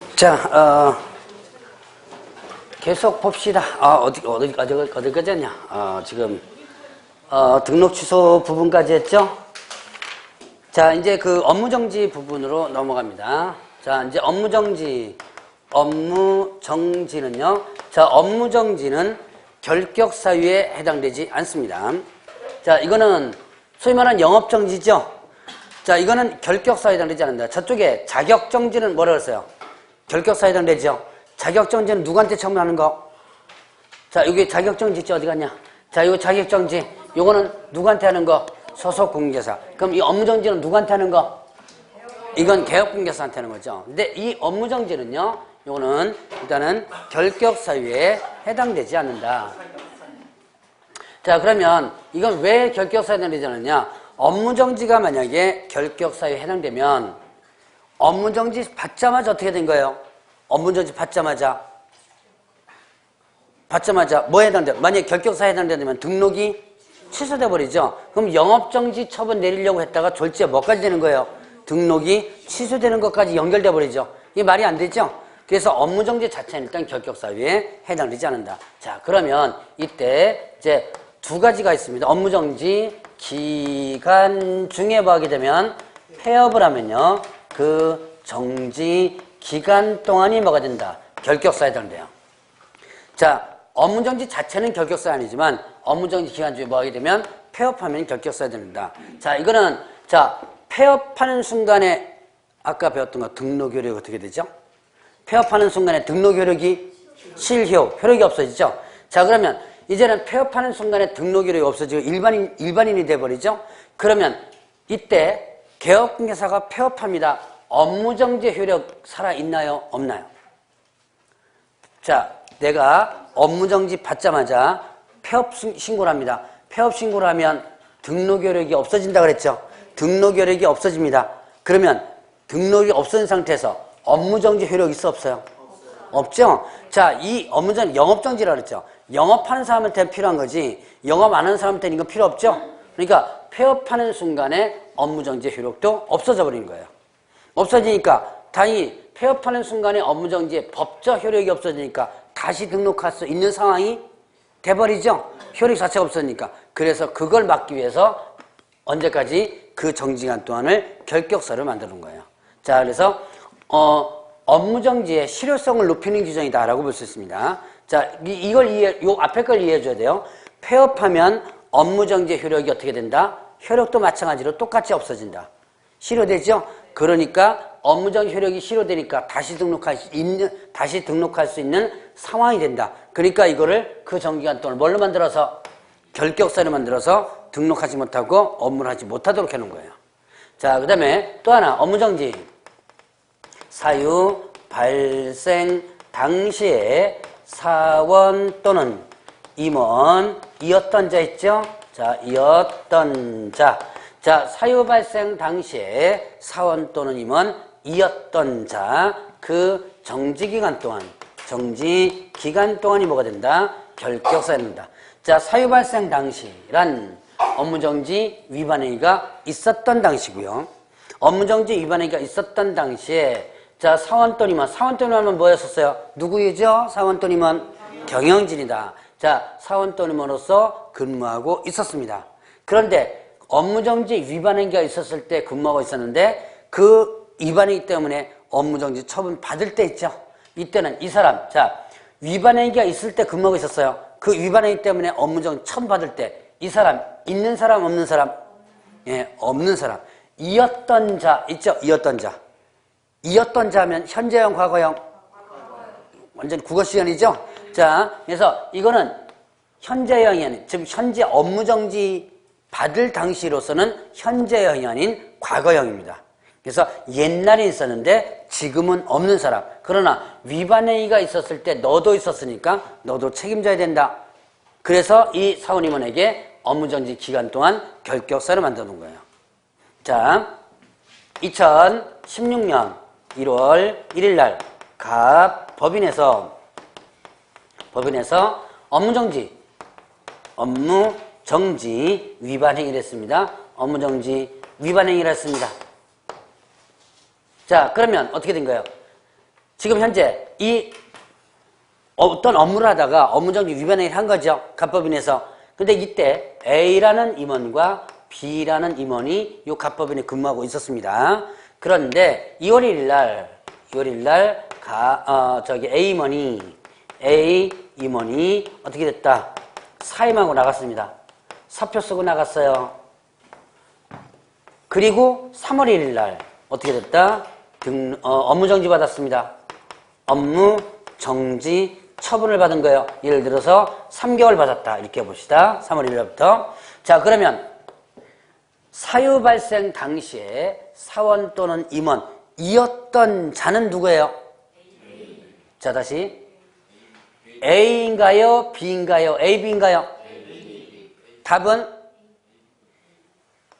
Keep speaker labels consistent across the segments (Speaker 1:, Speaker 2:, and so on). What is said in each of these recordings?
Speaker 1: 자, 계속 봅시다. 어디까지 했냐? 지금, 등록 취소 부분까지 했죠? 자, 이제 그 업무정지 부분으로 넘어갑니다. 자, 이제 업무정지는요. 자, 업무정지는 결격사유에 해당되지 않습니다. 자, 이거는 소위 말하는 영업정지죠? 자, 이거는 결격사유에 해당되지 않는다. 저쪽에 자격정지는 뭐라고 했어요? 결격사유에 해당되죠? 자격정지는 누구한테 처분하는 거? 자, 여기 자격정지 있죠? 어디 갔냐? 자, 이거 자격정지. 요거는 누구한테 하는 거? 소속공개사. 그럼 이 업무정지는 누구한테 하는 거? 이건 개업공개사한테 하는 거죠. 근데 이 업무정지는요, 요거는 일단은 결격사유에 해당되지 않는다. 자, 그러면 이건 왜 결격사유에 해당되지 않느냐? 업무정지가 만약에 결격사유에 해당되면 업무정지 받자마자 어떻게 된 거예요? 업무정지 받자마자 뭐에 해당돼? 만약에 결격사유에 해당되면 등록이 취소돼 버리죠. 그럼 영업정지 처분 내리려고 했다가 졸지에 뭐까지 되는 거예요? 등록이 취소되는 것까지 연결돼 버리죠. 이게 말이 안 되죠. 그래서 업무정지 자체는 일단 결격사유에 해당되지 않는다. 자, 그러면 이때 이제 두 가지가 있습니다. 업무정지 기간 중에 뭐 하게 되면 폐업을 하면요, 그 정지 기간 동안이 뭐가 된다? 결격사유에 해당돼요. 자, 업무정지 자체는 결격사유 아니지만 업무정지 기간 중에 뭐 하게 되면 폐업하면 결격사유에 된다. 자, 이거는 자, 폐업하는 순간에 아까 배웠던 거 등록효력이 어떻게 되죠? 폐업하는 순간에 등록효력이 실효, 효력이 없어지죠? 자, 그러면 이제는 폐업하는 순간에 등록효력이 없어지고 일반인이 돼버리죠? 그러면 이때 개업공개사가 폐업합니다. 업무정지 효력 살아있나요? 없나요? 자, 내가 업무정지 받자마자 폐업 신고를 합니다. 폐업 신고를 하면 등록효력이 없어진다 그랬죠? 등록효력이 없어집니다. 그러면 등록이 없어진 상태에서 업무정지 효력이 있어 없어요? 없죠? 자, 이 업무정지 영업정지라 그랬죠? 영업하는 사람한테는 필요한 거지 영업 안 하는 사람한테는 이거 필요 없죠? 그러니까 폐업하는 순간에 업무정지 효력도 없어져 버리는 거예요. 없어지니까 당연히 폐업하는 순간에 업무정지의 법적 효력이 없어지니까 다시 등록할 수 있는 상황이 돼버리죠? 효력 자체가 없어지니까. 그래서 그걸 막기 위해서 언제까지 그 정지기간 동안을 결격사를 만드는 거예요. 자, 그래서 업무정지의 실효성을 높이는 규정이다라고 볼 수 있습니다. 자, 요 앞에 걸 이해해 줘야 돼요. 폐업하면 업무정지 효력이 어떻게 된다? 효력도 마찬가지로 똑같이 없어진다. 실효되죠? 그러니까 업무정지 효력이 실효되니까 다시 등록할 수 있는 상황이 된다. 그러니까 이거를 그 정기간 동안 뭘로 만들어서? 결격사를 만들어서 등록하지 못하고 업무를 하지 못하도록 해놓은 거예요. 자, 그 다음에 또 하나, 업무정지. 사유 발생 당시에 사원 또는 임원이었던 자 있죠? 자, 이었던 자. 자, 사유 발생 당시에 사원 또는 임원이었던 자, 그 정지기간 동안이 뭐가 된다? 결격사유가 된다. 자, 사유 발생 당시란 업무정지 위반 행위가 있었던 당시고요. 업무정지 위반 행위가 있었던 당시에 자, 사원 또는 임원 뭐였었어요? 누구이죠? 사원 또는 임원? 경영진이다. 자, 사원 또는 임원으로서 근무하고 있었습니다. 그런데 업무정지 위반 행위가 있었을 때 근무하고 있었는데 그 위반 행위 때문에 업무정지 처분 받을 때 있죠? 이때는 이 사람, 자, 위반 행위가 있을 때 근무하고 있었어요. 그 위반 행위 때문에 업무정지 처분 받을 때 이 사람, 있는 사람, 없는 사람? 예, 없는 사람. 이었던 자, 있죠? 이었던 자. 이었던 자면 현재형, 과거형? 완전 국어 시간이죠? 자, 그래서 이거는 현재형이 아닌, 즉 현재 업무정지 받을 당시로서는 현재형이 아닌 과거형입니다. 그래서 옛날에 있었는데 지금은 없는 사람. 그러나 위반 행위가 있었을 때 너도 있었으니까 너도 책임져야 된다. 그래서 이 사원임원에게 업무정지 기간 동안 결격사를 만들어 놓은 거예요. 자, 2016년 1월 1일 날 법인에서 업무정지 위반 행위를 했습니다. 업무정지 위반 행위를 했습니다. 자, 그러면 어떻게 된 거예요? 지금 현재 이 어떤 업무를 하다가 업무정지 위반행위를 한 거죠. 갑법인에서. 근데 이때 A라는 임원과 B라는 임원이 이 갑법인에 근무하고 있었습니다. 그런데 2월 1일 날 A 임원이 어떻게 됐다? 사임하고 나갔습니다. 사표 쓰고 나갔어요. 그리고 3월 1일 날 어떻게 됐다? 업무정지 받았습니다. 업무정지 처분을 받은 거예요. 예를 들어서 3개월 받았다. 이렇게 봅시다. 3월 1일부터. 자, 그러면 사유 발생 당시에 사원 또는 임원이었던 자는 누구예요? 자, 다시. A인가요? B인가요? A, B인가요? 답은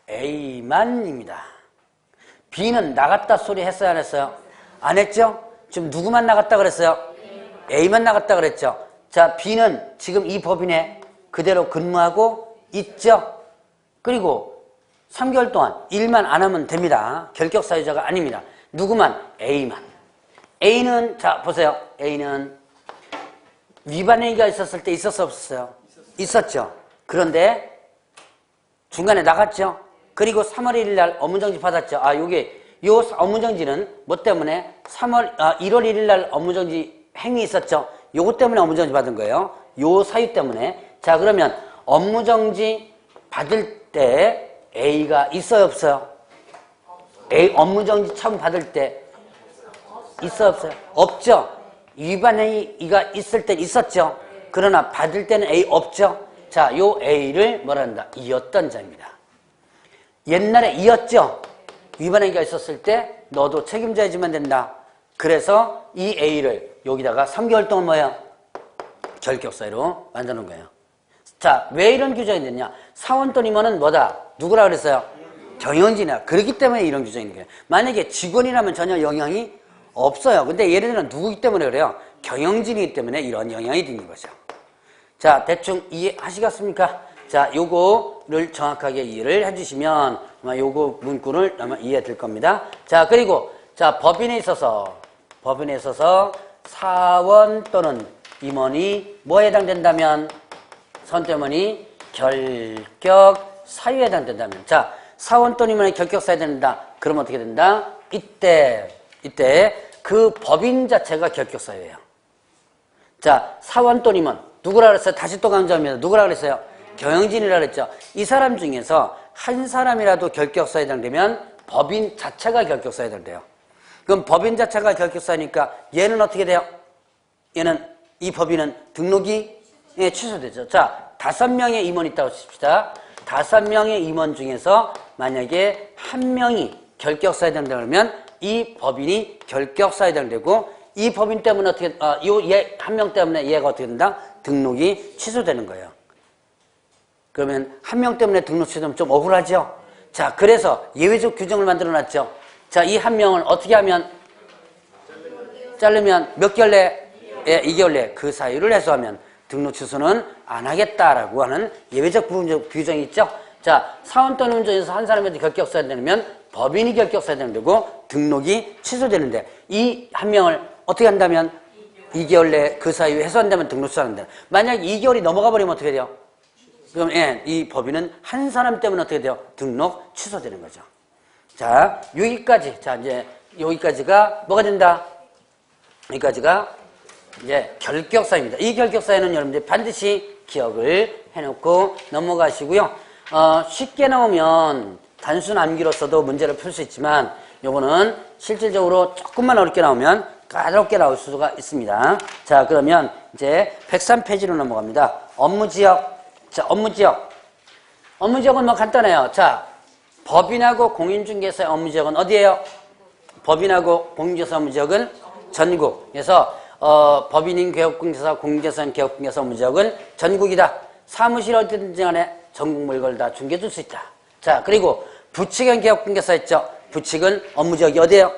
Speaker 1: A만입니다. B는 나갔다 소리 했어요? 안 했어요? 안 했죠? 지금 누구만 나갔다 그랬어요? A만 나갔다 그랬죠? 자, B는 지금 이 법인에 그대로 근무하고 있죠? 그리고 3개월 동안 일만 안 하면 됩니다. 결격 사유자가 아닙니다. 누구만? A만. A는, 자, 보세요. A는 위반행위가 있었을 때 있었어, 없었어요? 있었죠. 그런데 중간에 나갔죠. 그리고 3월 1일 날 업무정지 받았죠. 요 업무정지는 뭐 때문에 1월 1일 날 업무정지 행위 있었죠. 요거 때문에 업무정지 받은 거예요. 요 사유 때문에. 자, 그러면 업무정지 받을 때 A가 있어요, 없어요? A 업무정지 처음 받을 때 있어요, 없어요? 없죠. 위반행위가 있을 때 있었죠. 그러나 받을 때는 A 없죠. 자, 요 A를 뭐라 한다? 이었던 자입니다. 옛날에 이었죠. 위반행위가 있었을 때 너도 책임져야지만 된다. 그래서 이 A를 여기다가 3개월 동안 뭐예요? 결격사유로 만드는 거예요. 자, 왜 이런 규정이 됐냐? 사원 또는 임원은 뭐다? 누구라 그랬어요? 경영진이야. 그렇기 때문에 이런 규정이 있는 거예요. 만약에 직원이라면 전혀 영향이 없어요. 근데 예를 들면 누구기 때문에 그래요? 경영진이기 때문에 이런 영향이 있는 거죠. 자, 대충 이해하시겠습니까? 자, 요거를 정확하게 이해를 해주시면 아마 요거 문구를 아마 이해될 겁니다. 자, 그리고 자, 법인에 있어서 사원 또는 임원이 뭐에 해당된다면 선tem원이 결격 사유에 해당된다면 자, 사원 또는 임원이 결격 사유에 된다. 그러면 어떻게 된다? 이때 그 법인 자체가 결격 사유예요. 자, 사원 또는 임원 누구라 그랬어요? 다시 또 강조합니다. 누구라 그랬어요? 경영진이라 그랬죠. 이 사람 중에서 한 사람이라도 결격사유에 해당되면 법인 자체가 결격사유에 해당돼요. 그럼 법인 자체가 결격사유니까 얘는 어떻게 돼요? 이 법인은 등록이 취소되죠. 자, 5명의 임원이 있다고 칩시다. 5명의 임원 중에서 만약에 1명이 결격사유에 해당되면 이 법인이 결격사유에 해당되고 이 법인 때문에 어떻게, 얘 한 명 때문에 얘가 어떻게 된다? 등록이 취소되는 거예요. 그러면 한 명 때문에 등록 취소되면 좀 억울하죠? 자, 그래서 예외적 규정을 만들어 놨죠. 자, 이 한 명을 어떻게 하면? 자르면 몇 개월 내에? 2개월 내에 그 사유를 해소하면 등록 취소는 안 하겠다라고 하는 예외적 규정이 있죠. 자, 사원 또는 운전에서 한 사람한테 결격사유에 되면 법인이 결격사유에 되고 등록이 취소되는데 이 한 명을 어떻게 한다면 2개월 내에 그 사유 해소한다면 등록 취소한다. 만약 2개월이 넘어가 버리면 어떻게 돼요? 그럼 이 법인은 한 사람 때문에 어떻게 돼요? 등록 취소되는 거죠. 자, 여기까지. 자, 이제 여기까지가 뭐가 된다? 여기까지가 이제 결격사유입니다. 이 결격사유는 여러분들 반드시 기억을 해놓고 넘어가시고요. 쉽게 나오면 단순 암기로서도 문제를 풀 수 있지만 요거는 실질적으로 조금만 어렵게 나오면 까다롭게 나올 수가 있습니다. 자, 그러면 이제 103페이지로 넘어갑니다. 업무지역. 자, 업무지역은 뭐 간단해요. 자, 법인하고 공인중개사의 업무지역은 어디예요? 법인하고 공인중개사 업무지역은 전국. 그래서 법인인 개업공개사, 공인중개사인 개업공개사 업무지역은 전국이다. 사무실 어디든지 간에 전국 물건을 다 중개해 줄 수 있다. 자, 그리고 부칙은 개업공개사 있죠. 부칙은 업무지역이 어디예요?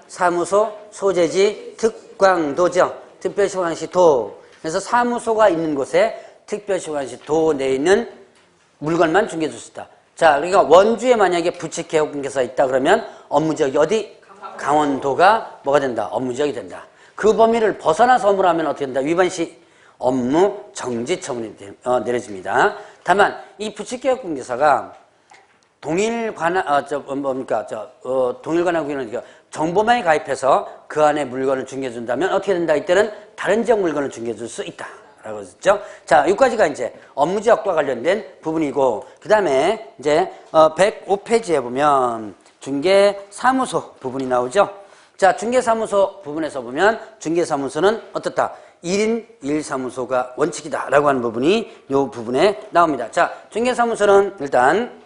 Speaker 1: 사무소, 소재지, 특광도죠. 특별시관시 도. 그래서 사무소가 있는 곳에 특별시관시 도 내에 있는 물건만 중개해 줄 수 있다. 자, 그러니까 원주에 만약에 부칙 개업공개사 있다 그러면 업무지역이 어디? 강원도가 뭐가 된다? 업무지역이 된다. 그 범위를 벗어나서 업무를 하면 어떻게 된다? 위반 시 업무 정지 처분이 내려집니다. 다만 이 부칙개혁공개사가 동일 관할 동일 관할 구역은 정보망에 가입해서 그 안에 물건을 중개해 준다면 어떻게 된다? 이때는 다른 지역 물건을 중개해 줄 수 있다. 라고 했죠. 자, 여기까지가 이제 업무지역과 관련된 부분이고, 그 다음에 이제 105페이지에 보면 중개사무소 부분이 나오죠. 자, 중개사무소 부분에서 보면 중개사무소는 어떻다? 1인 1사무소가 원칙이다 라고 하는 부분이 이 부분에 나옵니다. 자, 중개사무소는 일단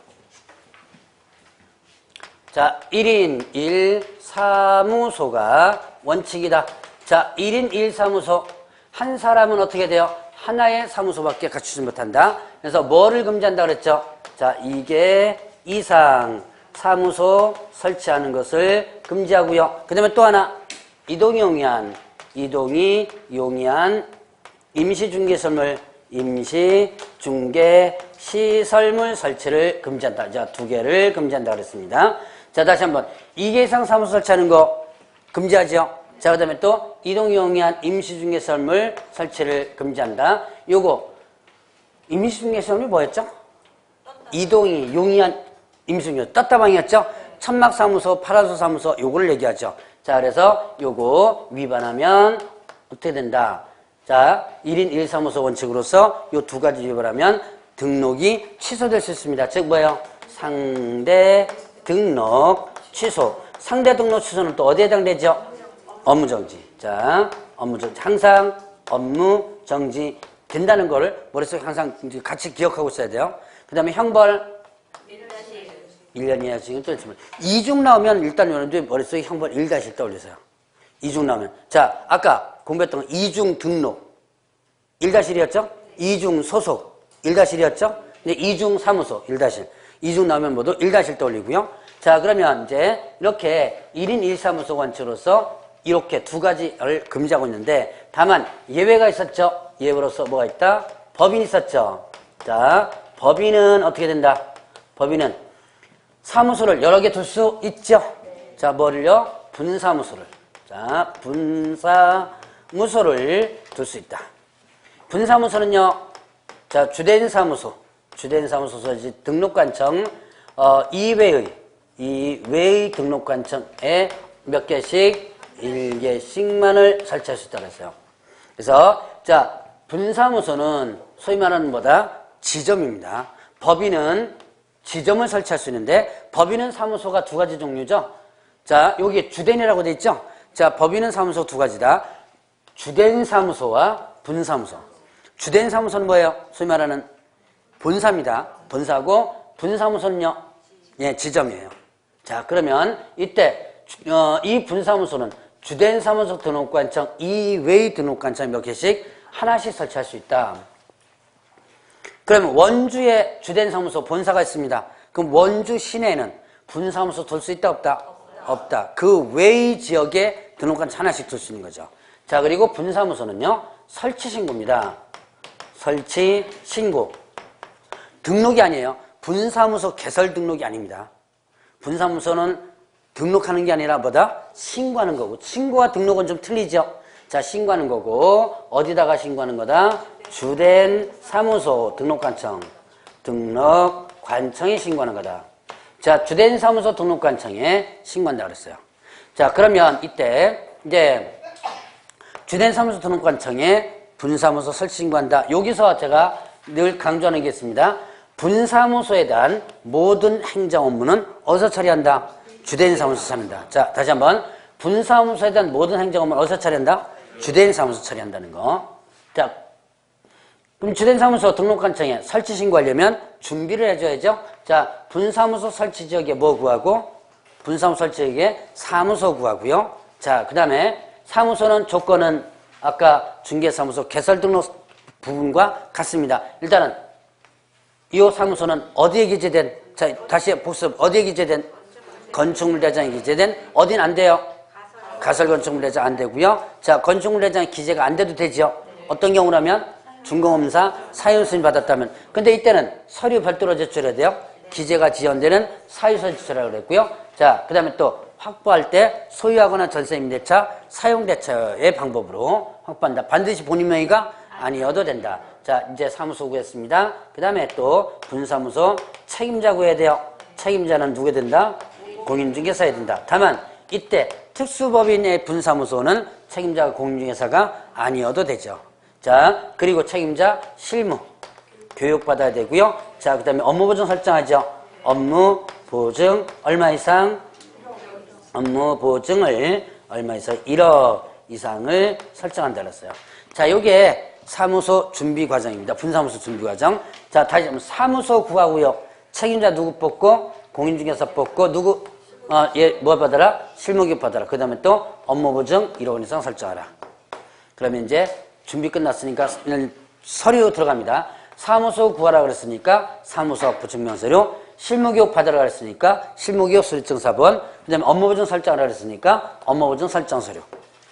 Speaker 1: 자, 1인 1사무소가 원칙이다. 자, 1인 1사무소 한 사람은 어떻게 돼요? 하나의 사무소밖에 갖추지 못한다. 그래서 뭐를 금지한다 그랬죠? 자, 이게 이상 사무소 설치하는 것을 금지하고요. 그 다음에 또 하나 이동이 용이한 임시중개시설물 임시중개시설물 설치를 금지한다. 자, 두 개를 금지한다 그랬습니다. 자, 다시 한번 2개 이상 사무소 설치하는 거 금지하죠. 자, 그 다음에 또 이동이 용이한 임시중개시설물 설치를 금지한다. 요거 임시중개시설물이 뭐였죠? 이동이 용이한 임시중개시설 떴다방이었죠? 천막사무소, 파라소사무소 요거를 얘기하죠. 자, 그래서 요거 위반하면 어떻게 된다? 자, 1인 1사무소 원칙으로서 요 두 가지 위반하면 등록이 취소될 수 있습니다. 즉 뭐예요? 상대 등록 취소. 상대 등록 취소는 또 어디에 해당되죠? 업무정지. 자, 업무정지. 항상 업무정지 된다는 거를 머릿속에 항상 같이 기억하고 있어야 돼요. 그 다음에 형벌 1년 이하 징역 또는 2중 나오면 일단 여러분들 머릿속에 형벌 1-1 떠올리세요. 2중 나오면. 자, 아까 공부했던 거 2중 등록 1-1이었죠? 2중 소속 1-1이었죠? 근데 2중 사무소 1-1. 2중 나오면 모두 1-1 떠올리고요. 자, 그러면 이제 이렇게 1인 1사무소 원칙으로서 이렇게 두 가지를 금지하고 있는데 다만 예외가 있었죠? 예외로서 뭐가 있다? 법인이 있었죠? 자, 법인은 어떻게 된다? 법인은 사무소를 여러 개 둘 수 있죠? 자, 뭐를요? 분사무소를. 자, 분사무소를 둘 수 있다. 분사무소는요, 자, 주된 사무소 소지 등록관청, 이외의 등록관청에 몇 개씩 1개씩만을 설치할 수 있다고 했어요. 그래서, 자, 분사무소는 소위 말하는 뭐다? 지점입니다. 법인은 지점을 설치할 수 있는데, 법인은 사무소가 두 가지 종류죠? 자, 여기 주된이라고 돼 있죠? 자, 법인은 사무소 두 가지다. 주된 사무소와 분사무소. 주된 사무소는 뭐예요? 소위 말하는 본사입니다. 본사고, 분사무소는요? 예, 지점이에요. 자, 그러면 이때, 이 분사무소는 주된 사무소 등록관청 이외의 등록관청 몇 개씩 하나씩 설치할 수 있다. 그러면 원주에 주된 사무소 본사가 있습니다. 그럼 원주 시내에는 분사무소 둘 수 있다 없다? 없다. 그 외의 지역에 등록관청 하나씩 둘 수 있는 거죠. 자, 그리고 분사무소는요, 설치신고입니다. 설치신고. 등록이 아니에요. 분사무소 개설 등록이 아닙니다. 분사무소는 등록하는 게 아니라 뭐다? 신고하는 거고. 신고와 등록은 좀 틀리죠? 자, 신고하는 거고, 어디다가 신고하는 거다? 주된 사무소 등록관청. 등록관청에 신고하는 거다. 자, 주된 사무소 등록관청에 신고한다 그랬어요. 자, 그러면 이때, 이제, 주된 사무소 등록관청에 분사무소 설치 신고한다. 여기서 제가 늘 강조하는 게 있습니다. 분사무소에 대한 모든 행정 업무는 어디서 처리한다? 주된 사무소 처리한다. 자, 다시 한번. 분사무소에 대한 모든 행정 업무는 어디서 처리한다? 주된 사무소 처리한다는 거. 자, 그럼 주된 사무소 등록관청에 설치 신고하려면 준비를 해줘야죠. 자, 분사무소 설치 지역에 뭐 구하고? 분사무소 설치 지역에 사무소 구하고요. 자, 그 다음에 사무소는 조건은 아까 중개사무소 개설 등록 부분과 같습니다. 일단은 이 사무소는 어디에 기재된, 자, 다시 복습, 어디에 기재된? 건축물대장에 기재된, 어딘 안 돼요? 가설건축물대장 안 되고요. 자, 건축물대장 기재가 안 돼도 되죠. 어떤 경우라면? 준공검사 사유승인 받았다면. 근데 이때는 서류 별도로 제출해야 돼요. 기재가 지연되는 사유서 제출하라고 그랬고요. 자, 그 다음에 또 확보할 때 소유하거나 전세 임대차, 사용대차의 방법으로 확보한다. 반드시 본인 명의가 아니어도 된다. 자, 이제 사무소 구했습니다. 그 다음에 또 분사무소 책임자 구해야 돼요. 책임자는 누구에 된다? 공인중개사에 된다. 다만 이때 특수법인의 분사무소는 책임자가 공인중개사가 아니어도 되죠. 자, 그리고 책임자 실무 교육받아야 되고요. 자, 그 다음에 업무보증 설정하죠. 업무보증 얼마 이상? 업무보증을 얼마 이상? 1억 이상을 설정한다 그랬어요. 자, 요게 사무소 준비 과정입니다. 분사무소 준비 과정. 자, 다시 한번 사무소 구하고요. 책임자 누구 뽑고? 공인중개사 뽑고 누구? 얘 뭐 받아라? 실무교육 받아라. 그 다음에 또 업무보증 1억 원 이상 설정하라. 그러면 이제 준비 끝났으니까 서류 들어갑니다. 사무소 구하라 그랬으니까 사무소 확보 증명서류, 실무교육 받으라 그랬으니까 실무교육 수료증사본, 그 다음에 업무보증 설정하라 그랬으니까 업무보증 설정서류.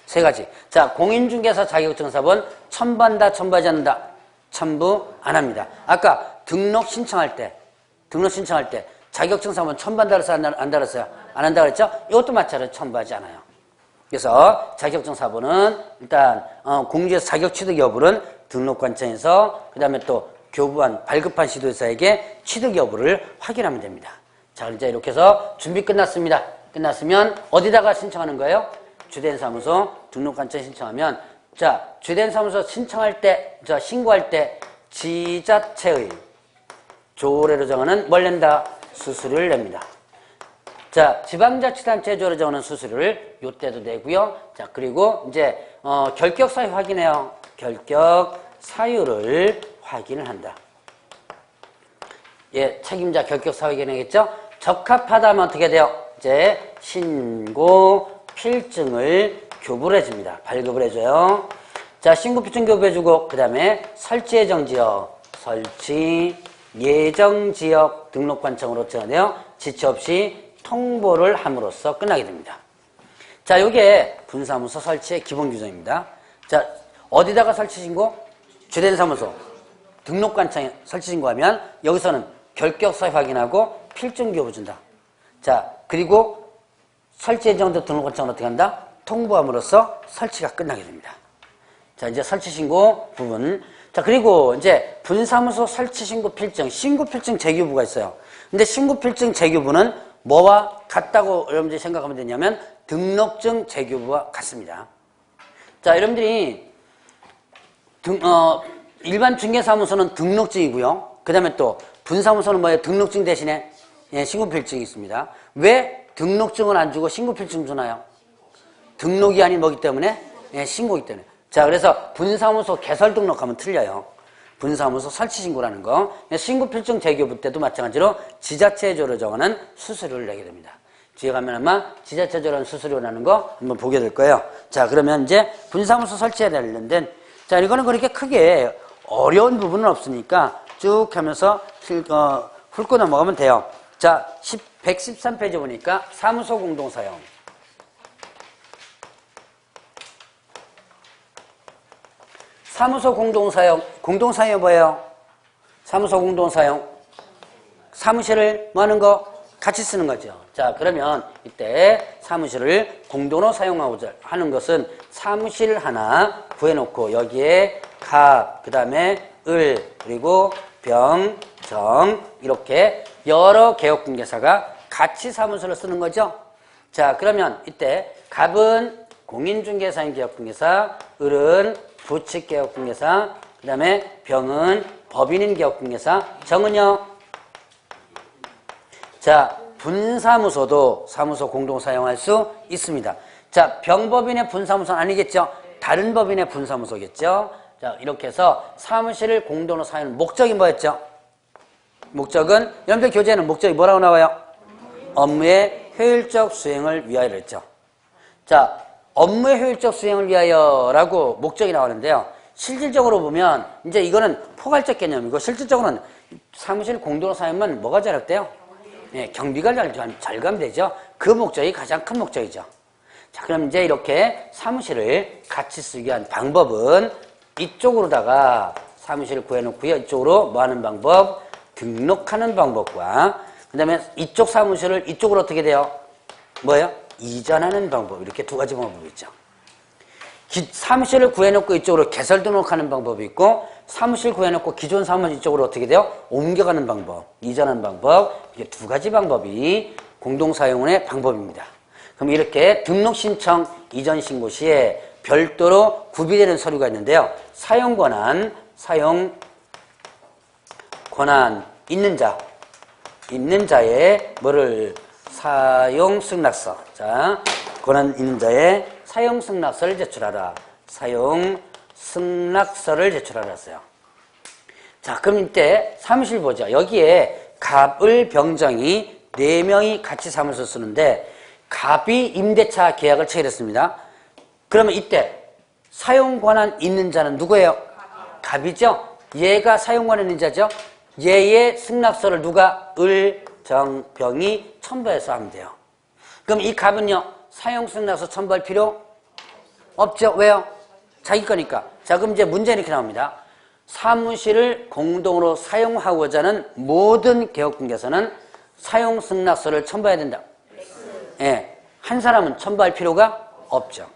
Speaker 1: 세 가지. 자, 공인중개사 자격증사본 첨부한다, 첨부하지 않는다? 첨부 안 합니다. 아까 등록 신청할 때 자격증사본 첨부한다 그랬어요? 안 한다 그랬어요? 안 한다 그랬죠? 이것도 마찬가지로 첨부하지 않아요. 그래서 자격증사본은 일단 공주에서 자격 취득 여부는 등록관청에서 그 다음에 또 교부한 발급한 시도사에게 취득 여부를 확인하면 됩니다. 자, 이제 이렇게 해서 준비 끝났습니다. 끝났으면 어디다가 신청하는 거예요? 주된 사무소 등록관청 신청하면, 자, 주된 사무소 신청할 때, 신고할 때 지자체의 조례로 정하는 뭘 낸다? 수수료를 냅니다. 자, 지방자치단체 조례로 정하는 수수료를 요때도 내고요. 자, 그리고 이제 결격 사유 확인해요. 결격 사유를 확인을 한다. 예, 책임자 결격 사유 확인하겠죠? 적합하다면 어떻게 돼요? 이제 신고 필증을 교부를 해줍니다. 발급을 해줘요. 자, 신고 필증 교부해주고 그 다음에 설치 예정지역, 설치 예정지역 등록관청으로 정하네요. 지체 없이 통보를 함으로써 끝나게 됩니다. 자, 요게 분사무소 설치의 기본 규정입니다. 자, 어디다가 설치 신고? 주된 사무소 등록관청에 설치 신고하면 여기서는 결격 사유 확인하고 필증 교부 준다. 자, 그리고 설치 예정도 등록관청은 어떻게 한다? 통보함으로써 설치가 끝나게 됩니다. 자, 이제 설치 신고 부분. 자, 그리고 이제 분사무소 설치 신고 필증, 신고 필증 재교부가 있어요. 근데 신고 필증 재교부는 뭐와 같다고 여러분들이 생각하면 되냐면 등록증 재교부와 같습니다. 자, 여러분들이 일반 중개사무소는 등록증이고요. 그 다음에 또 분사무소는 뭐예요? 등록증 대신에 신고필증이 있습니다. 왜 등록증을 안 주고 신고필증 주나요? 등록이 아닌 뭐기 때문에? 신고이기 때문에. 자, 그래서 분사무소 개설 등록하면 틀려요. 분사무소 설치 신고라는 거. 신고필증 재교부 때도 마찬가지로 지자체조례 정하는 수수료를 내게 됩니다. 뒤에 가면 아마 지자체조례 수수료라는 거 한번 보게 될 거예요. 자, 그러면 이제 분사무소 설치해야 되는데, 자, 이거는 그렇게 크게 어려운 부분은 없으니까 쭉 하면서 훑고 넘어가면 돼요. 자, 113페이지 보니까 사무소 공동사용. 사무소 공동사용이 뭐예요? 사무소 공동사용. 사무실을 뭐 하는 거? 같이 쓰는 거죠. 자, 그러면 이때 사무실을 공동으로 사용하고자 하는 것은 사무실 하나 구해놓고 여기에 갑, 그 다음에 을, 그리고 병, 정 이렇게 여러 개업공개사가 같이 사무소를 쓰는 거죠. 자, 그러면 이때 갑은 공인중개사인 개업공개사, 을은 부칙개업공개사, 그 다음에 병은 법인인 개업공개사, 정은요. 자, 분사무소도 사무소 공동 사용할 수 있습니다. 자, 병법인의 분사무소는 아니겠죠? 다른 법인의 분사무소겠죠? 자, 이렇게 해서 사무실을 공동으로 사용하는 목적이 뭐였죠? 목적은, 여러분들 교재에는 목적이 뭐라고 나와요? 업무의 효율적 수행을 위하여를 했죠. 자, 업무의 효율적 수행을 위하여라고 목적이 나오는데요. 실질적으로 보면 이제 이거는 포괄적 개념이고 실질적으로는 사무실 공동으로 사용하면 뭐가 잘할때요? 경비가 잘 가면 되죠. 그 목적이 가장 큰 목적이죠. 자, 그럼 이제 이렇게 사무실을 같이 쓰기 위한 방법은 이쪽으로다가 사무실을 구해놓고요. 이쪽으로 뭐 하는 방법? 등록하는 방법과 그 다음에 이쪽 사무실을 이쪽으로 어떻게 돼요? 뭐예요? 이전하는 방법. 이렇게 두 가지 방법이 있죠. 사무실을 구해놓고 이쪽으로 개설 등록하는 방법이 있고, 사무실 구해놓고 기존 사무실 이쪽으로 어떻게 돼요? 옮겨가는 방법, 이전하는 방법. 이게 두 가지 방법이 공동사용의 방법입니다. 그럼 이렇게 등록 신청 이전 신고 시에 별도로 구비되는 서류가 있는데요. 사용 권한 있는 자의 뭐를 사용 승낙서. 자, 권한 있는 자의 사용 승낙서를 제출하라. 사용 승낙서를 제출하라 했어요. 자, 그럼 이때 사무실 보죠. 여기에 갑을 병정이 4명이 같이 사무실 쓰는데 갑이 임대차 계약을 체결했습니다. 그러면 이때 사용 권한 있는 자는 누구예요? 갑이죠. 얘가 사용 권한 있는 자죠. 얘의 승낙서를 누가 을정병이 첨부해서 하면 돼요. 그럼 이 갑은요, 사용 승낙서 첨부할 필요 없죠. 왜요? 자기 거니까. 자, 그럼 이제 문제는 이렇게 나옵니다. 사무실을 공동으로 사용하고자 하는 모든 개업공개서는 사용 승낙서를 첨부해야 된다. 예, 한 사람은 첨부할 필요가 없죠.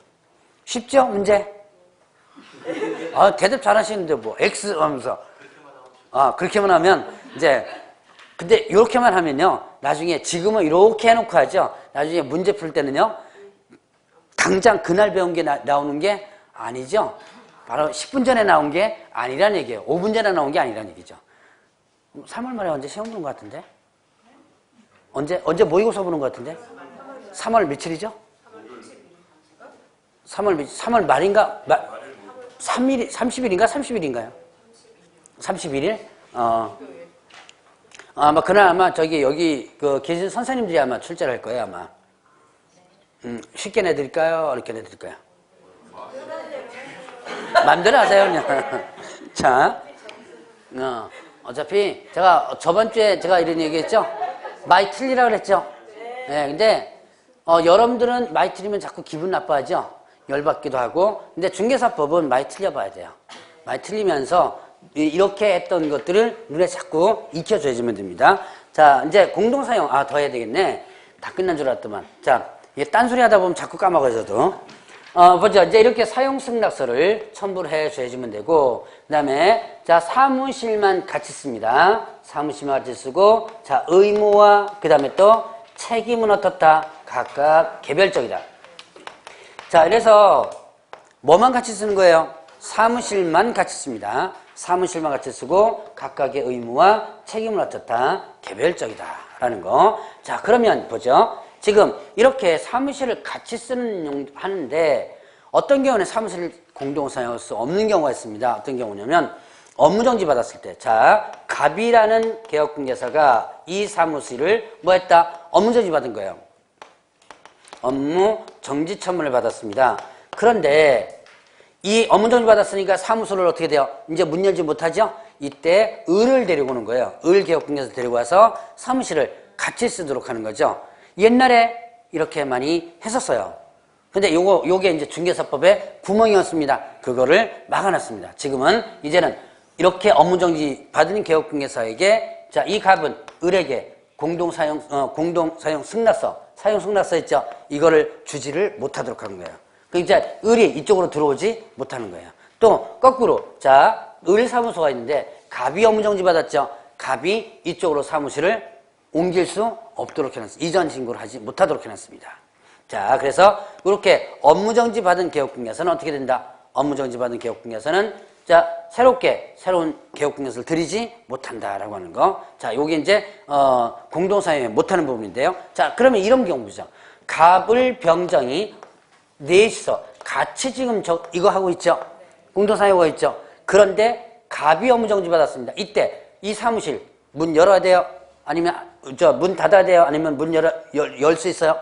Speaker 1: 쉽죠? 문제? 대답 잘하시는데 뭐 X 하면서 그렇게만 하면 이제 근데 이렇게만 하면요, 나중에 지금은 이렇게 해놓고 하죠. 나중에 문제 풀 때는요, 당장 그날 배운 게 나오는 게 아니죠. 바로 10분 전에 나온 게 아니란 얘기예요. 5분 전에 나온 게 아니란 얘기죠. 3월 말에 언제 시험 보는 것 같은데? 언제 모의고사 보는 것 같은데? 3월 며칠이죠? 3월 말인가? 30일인가? 30일인가요? 31일? 아마 그날 아마 여기 계신 선생님들이 아마 출제를 할 거예요, 아마. 쉽게 내드릴까요? 어렵게 내드릴까요? 마음대로 하세요, 그냥. 자, 어차피 제가 저번 주에 제가 이런 얘기했죠? 많이 틀리라고 그랬죠? 네, 근데, 여러분들은 많이 틀리면 자꾸 기분 나빠하죠? 열받기도 하고. 근데 중개사법은 많이 틀려봐야 돼요. 많이 틀리면서 이렇게 했던 것들을 눈에 자꾸 익혀줘야지면 됩니다. 자, 이제 공동사용, 더 해야 되겠네. 다 끝난 줄 알았더만. 자, 이게 딴소리 하다 보면 자꾸 까먹어요, 저도. 보죠. 이제 이렇게 사용 승낙서를 첨부를 해줘야지면 되고, 그 다음에, 자, 사무실만 같이 씁니다. 사무실만 같이 쓰고, 자, 의무와, 그 다음에 또 책임은 어떻다? 각각 개별적이다. 자, 그래서 뭐만 같이 쓰는 거예요? 사무실만 같이 씁니다. 사무실만 같이 쓰고 각각의 의무와 책임을 어떻다? 개별적이다 라는 거. 자, 그러면 보죠. 지금 이렇게 사무실을 같이 하는데 어떤 경우는 사무실을 공동사용할 수 없는 경우가 있습니다. 어떤 경우냐면 업무정지 받았을 때, 자, 갑이라는 개업공개사가 이 사무실을 뭐 했다? 업무정지 받은 거예요. 업무정지 처분을 받았습니다. 그런데 이 업무정지 받았으니까 사무소를 어떻게 돼요? 이제 문 열지 못하죠? 이때 을을 데리고 오는 거예요. 을 개업공개사 데리고 와서 사무실을 같이 쓰도록 하는 거죠. 옛날에 이렇게 많이 했었어요. 근데 요게 이제 중개사법의 구멍이었습니다. 그거를 막아놨습니다. 지금은 이제는 이렇게 업무정지 받은 개업공개사에게, 자, 이 갑은 을에게 공동사용 승낙서, 사용 승낙서 있죠? 이거를 주지를 못하도록 하는 거예요. 그러니까 을이 이쪽으로 들어오지 못하는 거예요. 또 거꾸로, 자, 을 사무소가 있는데 갑이 업무정지 받았죠? 갑이 이쪽으로 사무실을 옮길 수 없도록 해놨습니다. 이전 신고를 하지 못하도록 해놨습니다. 자, 그래서 이렇게 업무정지 받은 개업공개사는 어떻게 된다? 업무정지 받은 개업공개사는, 자, 새로운 개업공개사를 들이지 못한다라고 하는 거. 자, 요게 이제 공동사용에 못하는 부분인데요. 자, 그러면 이런 경우죠. 갑을 병정이 넷이서 같이 지금 이거 하고 있죠. 공동사용하고 있죠. 그런데 갑이 업무정지 받았습니다. 이때 이 사무실 문 열어야 돼요? 아니면 문 닫아야 돼요? 아니면 문 열 수 있어요?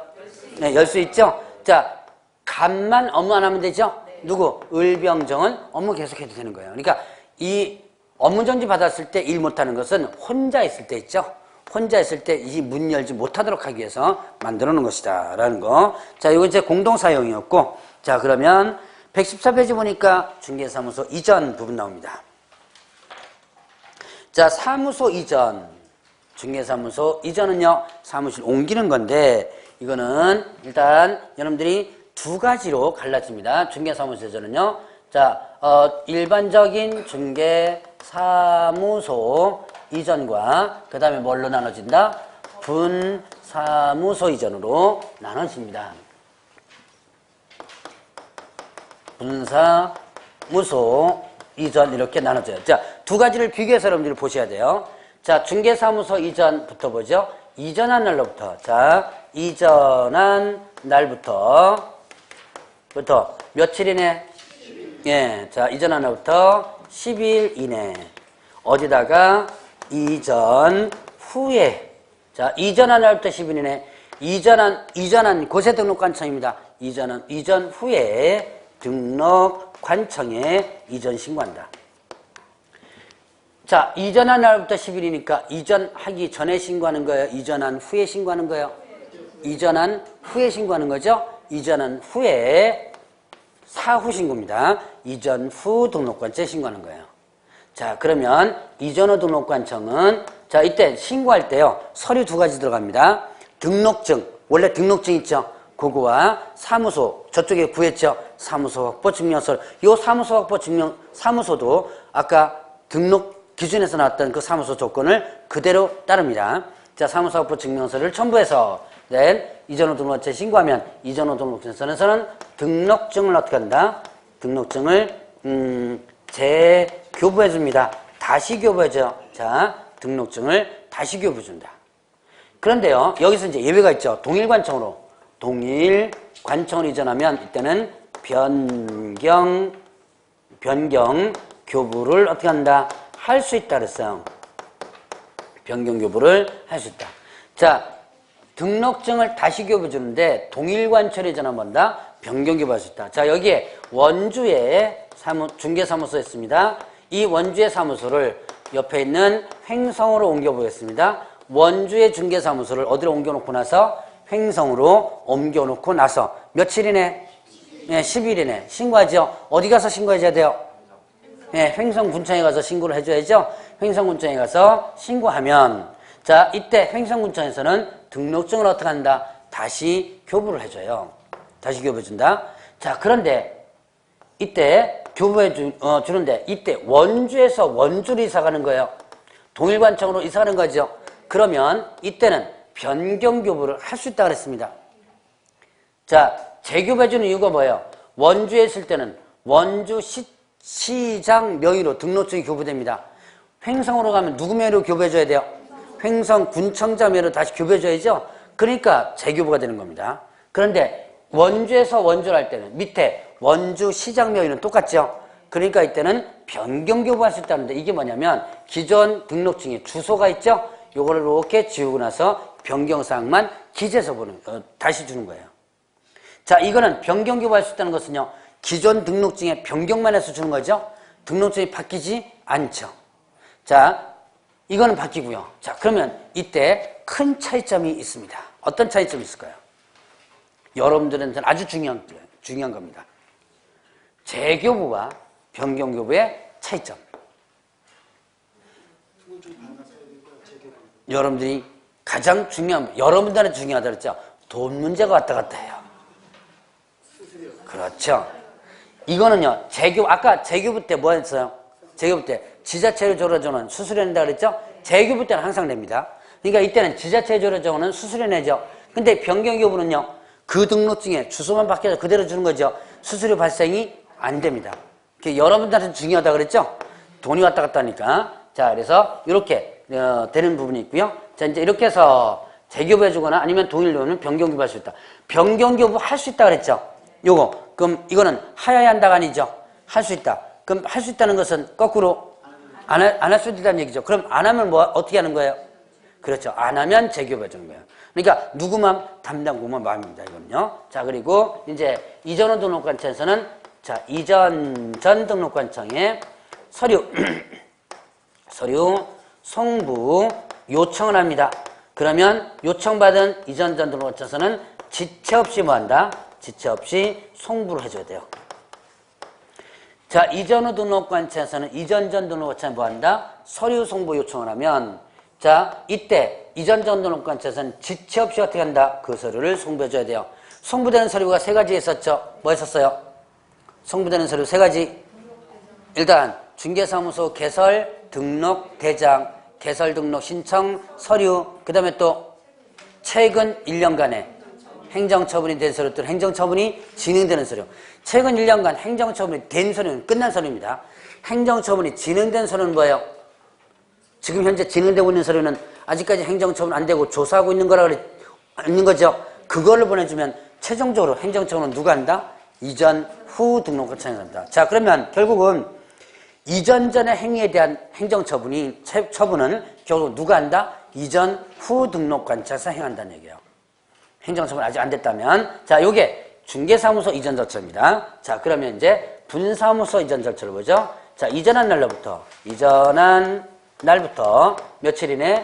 Speaker 1: 네, 열 수 있죠. 자, 갑만 업무 안 하면 되죠. 누구? 을병정은 업무 계속해도 되는 거예요. 그러니까 이 업무정지 받았을 때 일 못하는 것은 혼자 있을 때 있죠. 혼자 있을 때 이 문 열지 못하도록 하기 위해서 만들어 놓은 것이다 라는 거. 자, 이거 이제 공동사용이었고, 자, 그러면 114페이지 보니까 중개사무소 이전 부분 나옵니다. 자, 사무소 이전, 중개사무소 이전은요, 사무실 옮기는 건데, 이거는 일단 여러분들이 두 가지로 갈라집니다. 중개사무소에서는요. 자, 일반적인 중개사무소 이전과 그 다음에 뭘로 나눠진다? 분사무소 이전으로 나눠집니다. 분사무소 이전 이렇게 나눠져요. 자, 두 가지를 비교해서 여러분들이 보셔야 돼요. 자, 중개사무소 이전부터 보죠. 이전한 날로부터. 자, 이전한 날부터 며칠 이내? 예, 자, 이전한 날부터 10일 이내. 어디다가? 이전 후에. 자, 이전한 날부터 10일 이내. 이전한 곳에 등록관청입니다. 이전 후에 등록관청에 이전 신고한다. 자, 이전한 날부터 10일이니까 이전하기 전에 신고하는 거예요? 이전한 후에 신고하는 거예요? 이전한 후에 신고하는 거죠? 이전한 후에 사후 신고입니다. 이전 후 등록관청에 신고하는 거예요. 자, 그러면 이전 후 등록관청은 자, 이때 신고할 때요. 서류 두 가지 들어갑니다. 등록증, 원래 등록증 있죠? 그거와 사무소, 저쪽에 구했죠? 사무소 확보 증명서. 요 사무소 확보 증명, 사무소도 아까 등록 기준에서 나왔던 그 사무소 조건을 그대로 따릅니다. 자, 사무소 확보 증명서를 첨부해서 낸 이전 후 등록관청에 신고하면 이전 후 등록증서에서는 등록증을 어떻게 한다? 등록증을 재교부해 줍니다. 다시 교부해줘. 자, 등록증을 다시 교부해 준다. 그런데요, 여기서 이제 예외가 있죠. 동일관청으로 이전하면 이때는 변경 교부를 어떻게 한다? 할 수 있다 그랬어요. 변경 교부를 할 수 있다. 자, 등록증을 다시 교부해 주는데 동일관청으로 이전하면 뭔다? 변경 교부할 수 있다. 자, 여기에 원주의 중개사무소 있습니다. 이 원주의 사무소를 옆에 있는 횡성으로 옮겨보겠습니다. 원주의 중개사무소를 어디로 옮겨놓고 나서? 횡성으로 옮겨놓고 나서 며칠 이내? 네, 10일 이내 신고하죠. 어디 가서 신고해줘야 돼요? 네, 횡성군청에 가서 신고를 해줘야죠. 횡성군청에 가서 신고하면 자, 이때 횡성군청에서는 등록증을 어떻게 한다? 다시 교부를 해줘요. 다시 교부해준다. 자, 그런데 이때 주는데 이때 원주에서 원주로 이사 가는 거예요. 동일관청으로 이사 가는 거죠. 그러면 이때는 변경 교부를 할 수 있다 그랬습니다. 자, 재교부해주는 이유가 뭐예요? 원주에 있을 때는 원주 시장 명의로 등록증이 교부됩니다. 횡성으로 가면 누구 명의로 교부해줘야 돼요? 횡성군청장 명의로 다시 교부해줘야죠. 그러니까 재교부가 되는 겁니다. 그런데 원주에서 원주를 할 때는 밑에 원주 시장 명의는 똑같죠. 그러니까 이때는 변경 교부할 수 있다는데 이게 뭐냐면 기존 등록증에 주소가 있죠. 요거를 이렇게 지우고 나서 변경사항만 기재서 다시 주는 거예요. 자, 이거는 변경 교부할 수 있다는 것은요. 기존 등록증에 변경만 해서 주는 거죠. 등록증이 바뀌지 않죠. 자, 이거는 바뀌고요. 자, 그러면 이때 큰 차이점이 있습니다. 어떤 차이점이 있을까요? 여러분들한테는 아주 중요한 겁니다. 재교부와 변경교부의 차이점. 여러분들이 가장 여러분들한테 중요하다 그랬죠? 돈 문제가 왔다 갔다 해요. 그렇죠. 이거는요, 아까 재교부 때 뭐 했어요? 재교부 때 지자체로 졸업정은 수수료 낸다 그랬죠? 재교부 때는 항상 냅니다. 그러니까 이때는 지자체 졸업정은 수수료 내죠. 근데 변경교부는요, 그 등록증에 주소만 바뀌어서 그대로 주는 거죠. 수수료 발생이 안 됩니다. 여러분들한테 중요하다 그랬죠? 돈이 왔다 갔다 하니까. 자, 그래서 이렇게 되는 부분이 있고요. 자, 이제 이렇게 해서 재교부해 주거나 아니면 동일교부는 변경교부 할 수 있다. 변경교부 할 수 있다 그랬죠? 그럼 이거는 하여야 한다가 아니죠? 할 수 있다. 그럼 할 수 있다는 것은 거꾸로 안 할 수 있다는 얘기죠. 그럼 안 하면 어떻게 하는 거예요? 그렇죠. 안 하면 재교부해 주는 거예요. 그러니까 누구 마음? 담당부만 마음입니다. 이거는요. 자, 그리고 이제 이전 후 등록관청에서는 자, 이전 전 등록관청에 서류 송부 요청을 합니다. 그러면 요청받은 이전 전 등록관청에서는 지체 없이 뭐 한다? 지체 없이 송부를 해줘야 돼요. 자, 이전 후 등록관청에서는 이전 전 등록관청에 뭐 한다? 서류 송부 요청을 하면 자, 이때 이전 전 등록관청에서는 지체 없이 어떻게 한다? 그 서류를 송부해줘야 돼요. 송부되는 서류가 세 가지 있었죠. 뭐 했었어요? 송부되는 서류 세 가지. 일단 중개사무소 개설, 등록, 대장, 개설, 등록, 신청, 서류, 그 다음에 또 최근 1년간의 행정처분이 된 서류 또는 행정처분이 진행되는 서류. 최근 1년간 행정처분이 된 서류는 끝난 서류입니다. 행정처분이 진행된 서류는 뭐예요? 지금 현재 진행되고 있는 서류는 아직까지 행정처분 안 되고 조사하고 있는 거라 있는 거죠. 그거를 보내주면 최종적으로 행정처분은 누가 한다? 이전 후 등록관청이 한다. 자, 그러면 결국은 이전 전의 행위에 대한 행정처분이 처분은 결국 누가 한다? 이전 후 등록관청에서 행한다는 얘기예요. 행정처분 아직 안 됐다면. 자, 요게 중개사무소 이전 절차입니다. 자, 그러면 이제 분사무소 이전 절차를 보죠. 자, 이전한 날부터 며칠 이내?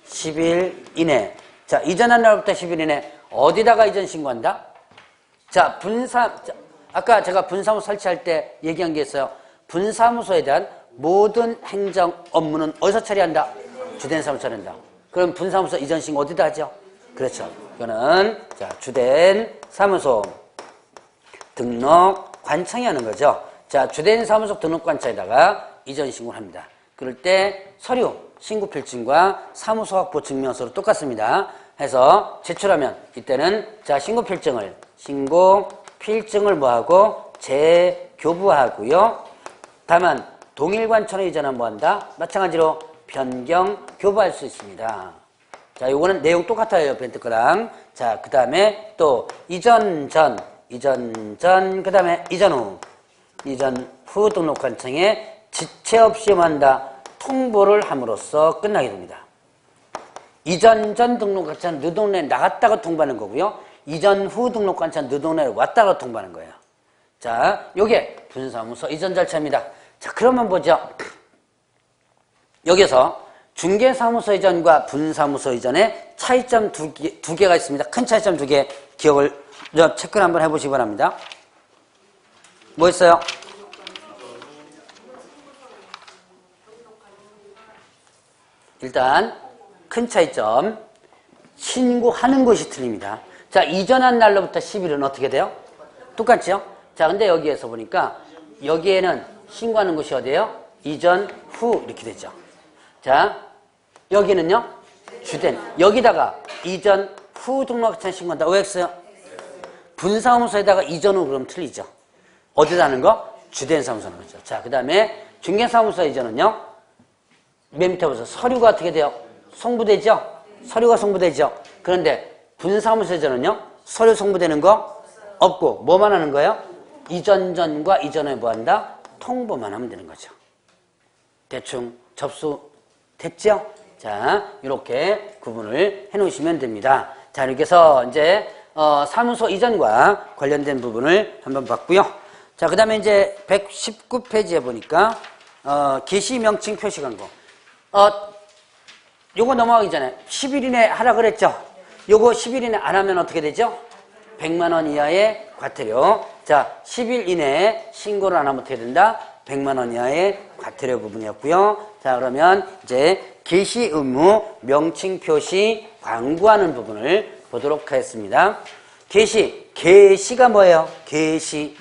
Speaker 1: 10일 이내. 자, 이전한 날부터 10일 이내 어디다가 이전 신고한다? 자, 아까 제가 분사무소 설치할 때 얘기한 게 있어요. 분사무소에 대한 모든 행정 업무는 어디서 처리한다? 주된 사무소 처리한다. 그럼 분사무소 이전 신고 어디다 하죠? 그렇죠. 이거는 자, 주된 사무소 등록 관청이 하는 거죠. 자, 주된 사무소 등록 관청에다가 이전 신고를 합니다. 그럴 때 서류 신고 필증과 사무소 확보 증명서로 똑같습니다. 해서 제출하면 이때는 자, 신고 필증을 뭐하고 재교부하고요. 다만 동일관청에 이전하면 뭐한다? 마찬가지로 변경 교부할 수 있습니다. 자, 요거는 내용 똑같아요. 벤트 거랑. 자, 그 다음에 또 이전 전, 그 다음에 이전 후 등록관청에 지체 없이 한다. 통보를 함으로써 끝나게 됩니다. 이전 전 등록관청은 너 동네에 나갔다가 통보하는 거고요. 이전 후 등록관청은 너 동네에 왔다가 통보하는 거예요. 자, 요게 분사무소 이전 절차입니다. 자, 그러면 보죠. 여기서 중개사무소 이전과 분사무소 이전에 차이점 두 개가 있습니다. 큰 차이점 두 개 기억을 체크를 한번 해보시기 바랍니다. 뭐 있어요? 일단 큰 차이점, 신고하는 곳이 틀립니다. 자, 이전한 날로부터 10일은 어떻게 돼요? 똑같죠? 자, 근데 여기에서 보니까 여기에는 신고하는 곳이 어디예요? 이전 후 이렇게 되죠. 자, 여기는요? 주된. 여기다가 이전 후 등록관청 신고한다. OX요? 분사무소에다가 이전 후 그럼 틀리죠. 어디다 하는 거? 주된 사무소는 거죠. 자, 그 다음에 중개사무소 이전은요? 맨 밑에 보세요. 서류가 어떻게 돼요? 송부되죠? 서류가 송부되죠? 그런데 분사무소 이전은요? 서류 송부되는 거 없고 뭐만 하는 거예요? 이전 전과 이전 후에 뭐 한다? 통보만 하면 되는 거죠. 대충 접수됐죠? 자, 이렇게 구분을 해 놓으시면 됩니다. 자, 이렇게 해서 이제 사무소 이전과 관련된 부분을 한번 봤고요. 자, 그 다음에 이제 119페이지에 보니까 게시 명칭 표시 광고. 요거 넘어가기 전에 10일 이내 하라 그랬죠? 요거 10일 이내 안 하면 어떻게 되죠? 100만 원 이하의 과태료. 자, 10일 이내에 신고를 안 하면 어떻게 된다? 100만 원 이하의 과태료 부분이었고요. 자, 그러면 이제 게시 의무 명칭 표시 광고하는 부분을 보도록 하겠습니다. 게시가 뭐예요? 게시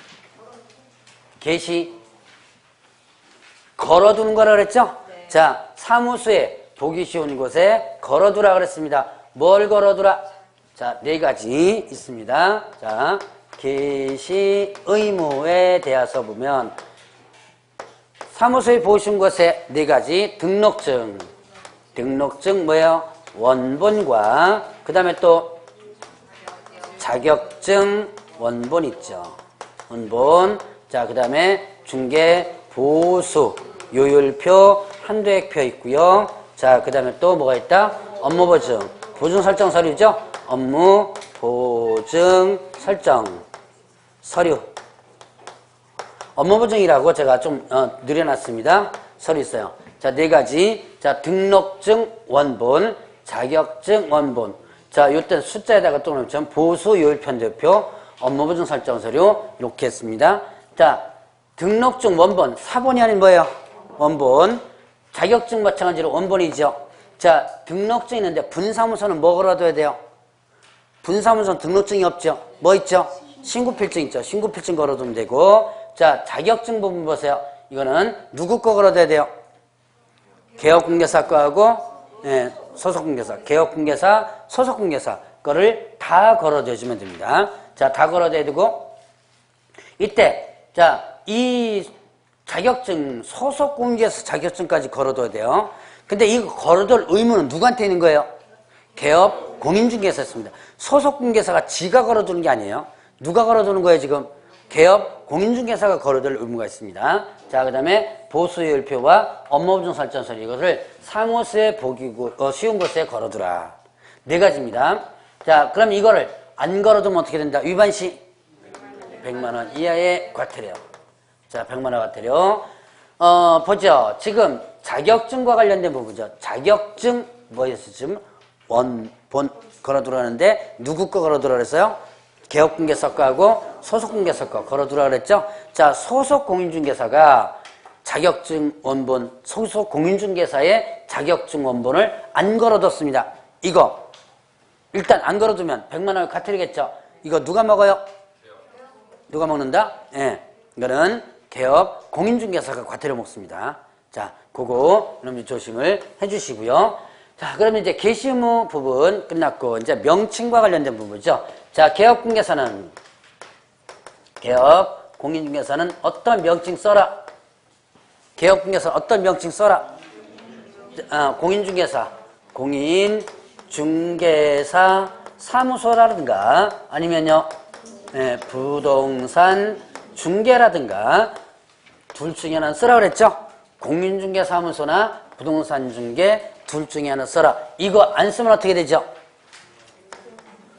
Speaker 1: 걸어두는 거라 그랬죠? 네. 자, 사무소에 보기 쉬운 곳에 걸어두라 그랬습니다. 뭘 걸어두라? 자, 네 가지 있습니다. 자, 게시 의무에 대해서 보면 사무소에 보기 쉬운 곳에 네 가지 등록증 뭐예요? 원본과 그 다음에 또 자격증 원본 있죠. 원본. 자, 그 다음에 중개 보수 요율표 한도액표 있고요. 자, 그 다음에 또 뭐가 있다? 업무보증 보증 설정 서류죠. 업무 보증 설정 서류 업무보증이라고 제가 좀 늘여놨습니다. 서류 있어요. 자, 네 가지. 자, 등록증 원본, 자격증 원본. 자, 요때 숫자에다가 또 넣으면 보수 요율표 한도표 업무보증 설정 서류 이렇게 했습니다. 자, 등록증 원본 사본이 아닌 뭐예요? 원본. 자격증 마찬가지로 원본이죠. 자, 등록증 있는데 분사무소는 뭐 걸어둬야 돼요? 분사무소는 등록증이 없죠? 뭐 있죠? 신고필증 있죠? 신고필증 걸어두면 되고, 자, 자격증 부분 보세요. 이거는 누구 거 걸어둬야 돼요? 개업공개사 거하고, 예, 소속공개사, 개업공개사, 소속공개사 거를 다 걸어둬주면 됩니다. 자, 다 걸어둬야 되고, 이때, 자, 이 자격증, 소속공개사 자격증까지 걸어둬야 돼요. 근데 이거 걸어둘 의무는 누구한테 있는 거예요? 개업 공인중개사였습니다. 소속공개사가 지가 걸어두는 게 아니에요. 누가 걸어두는 거예요, 지금? 개업 공인중개사가 걸어둘 의무가 있습니다. 자, 그 다음에 보수율표와 업무부정설정서 이것을 사무소에 쉬운 곳에 걸어두라. 네 가지입니다. 자, 그럼 이거를 안 걸어두면 어떻게 된다? 위반시 100만 원 이하의 과태료. 자, 100만 원 과태료. 보죠. 지금 자격증과 관련된 부분이죠. 자격증 뭐였어요? 지금 원본 걸어두라는데 누구 거 걸어두라 그랬어요? 개업공개사 거하고 소속공개사 거 걸어두라 그랬죠? 자, 소속공인중개사가 자격증 원본, 소속공인중개사의 자격증 원본을 안 걸어뒀습니다. 이거 일단 안 걸어두면 100만 원 과태료겠죠? 이거 누가 먹어요? 누가 먹는다? 예. 이거는 개업 공인중개사가 과태료 먹습니다. 자, 그거 여러분 조심을 해주시고요. 자, 그러면 이제 개시 의무 부분 끝났고 이제 명칭과 관련된 부분이죠. 자, 개업 공인중개사는 어떤 명칭 써라? 개업공개사 어떤 명칭 써라? 공인중개사 사무소라든가 아니면요, 부동산 중개라든가 둘 중에 하나 쓰라 그랬죠? 공인중개사무소나 부동산 중개 둘 중에 하나 써라. 이거 안 쓰면 어떻게 되죠?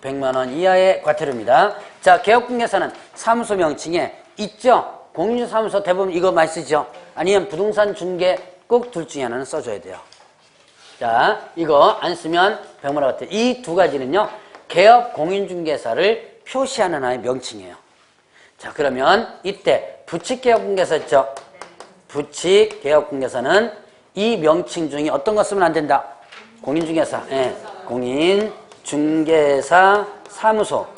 Speaker 1: 100만 원 이하의 과태료입니다. 자, 개업공개사는 사무소 명칭에 있죠? 공인중개사무소 대부분 이거 많이 쓰죠? 아니면 부동산 중개 꼭 둘 중에 하나는 써줘야 돼요. 자, 이거 안 쓰면 100만 원 과태료. 이 두 가지는요, 개업 공인중개사를 표시하는 하나의 명칭이에요. 자, 그러면 이때 부칙개업공개사 있죠? 부칙개업공개사는 이 명칭 중에 어떤 거 쓰면 안 된다? 공인중개사, 예, 공인중개사 사무소,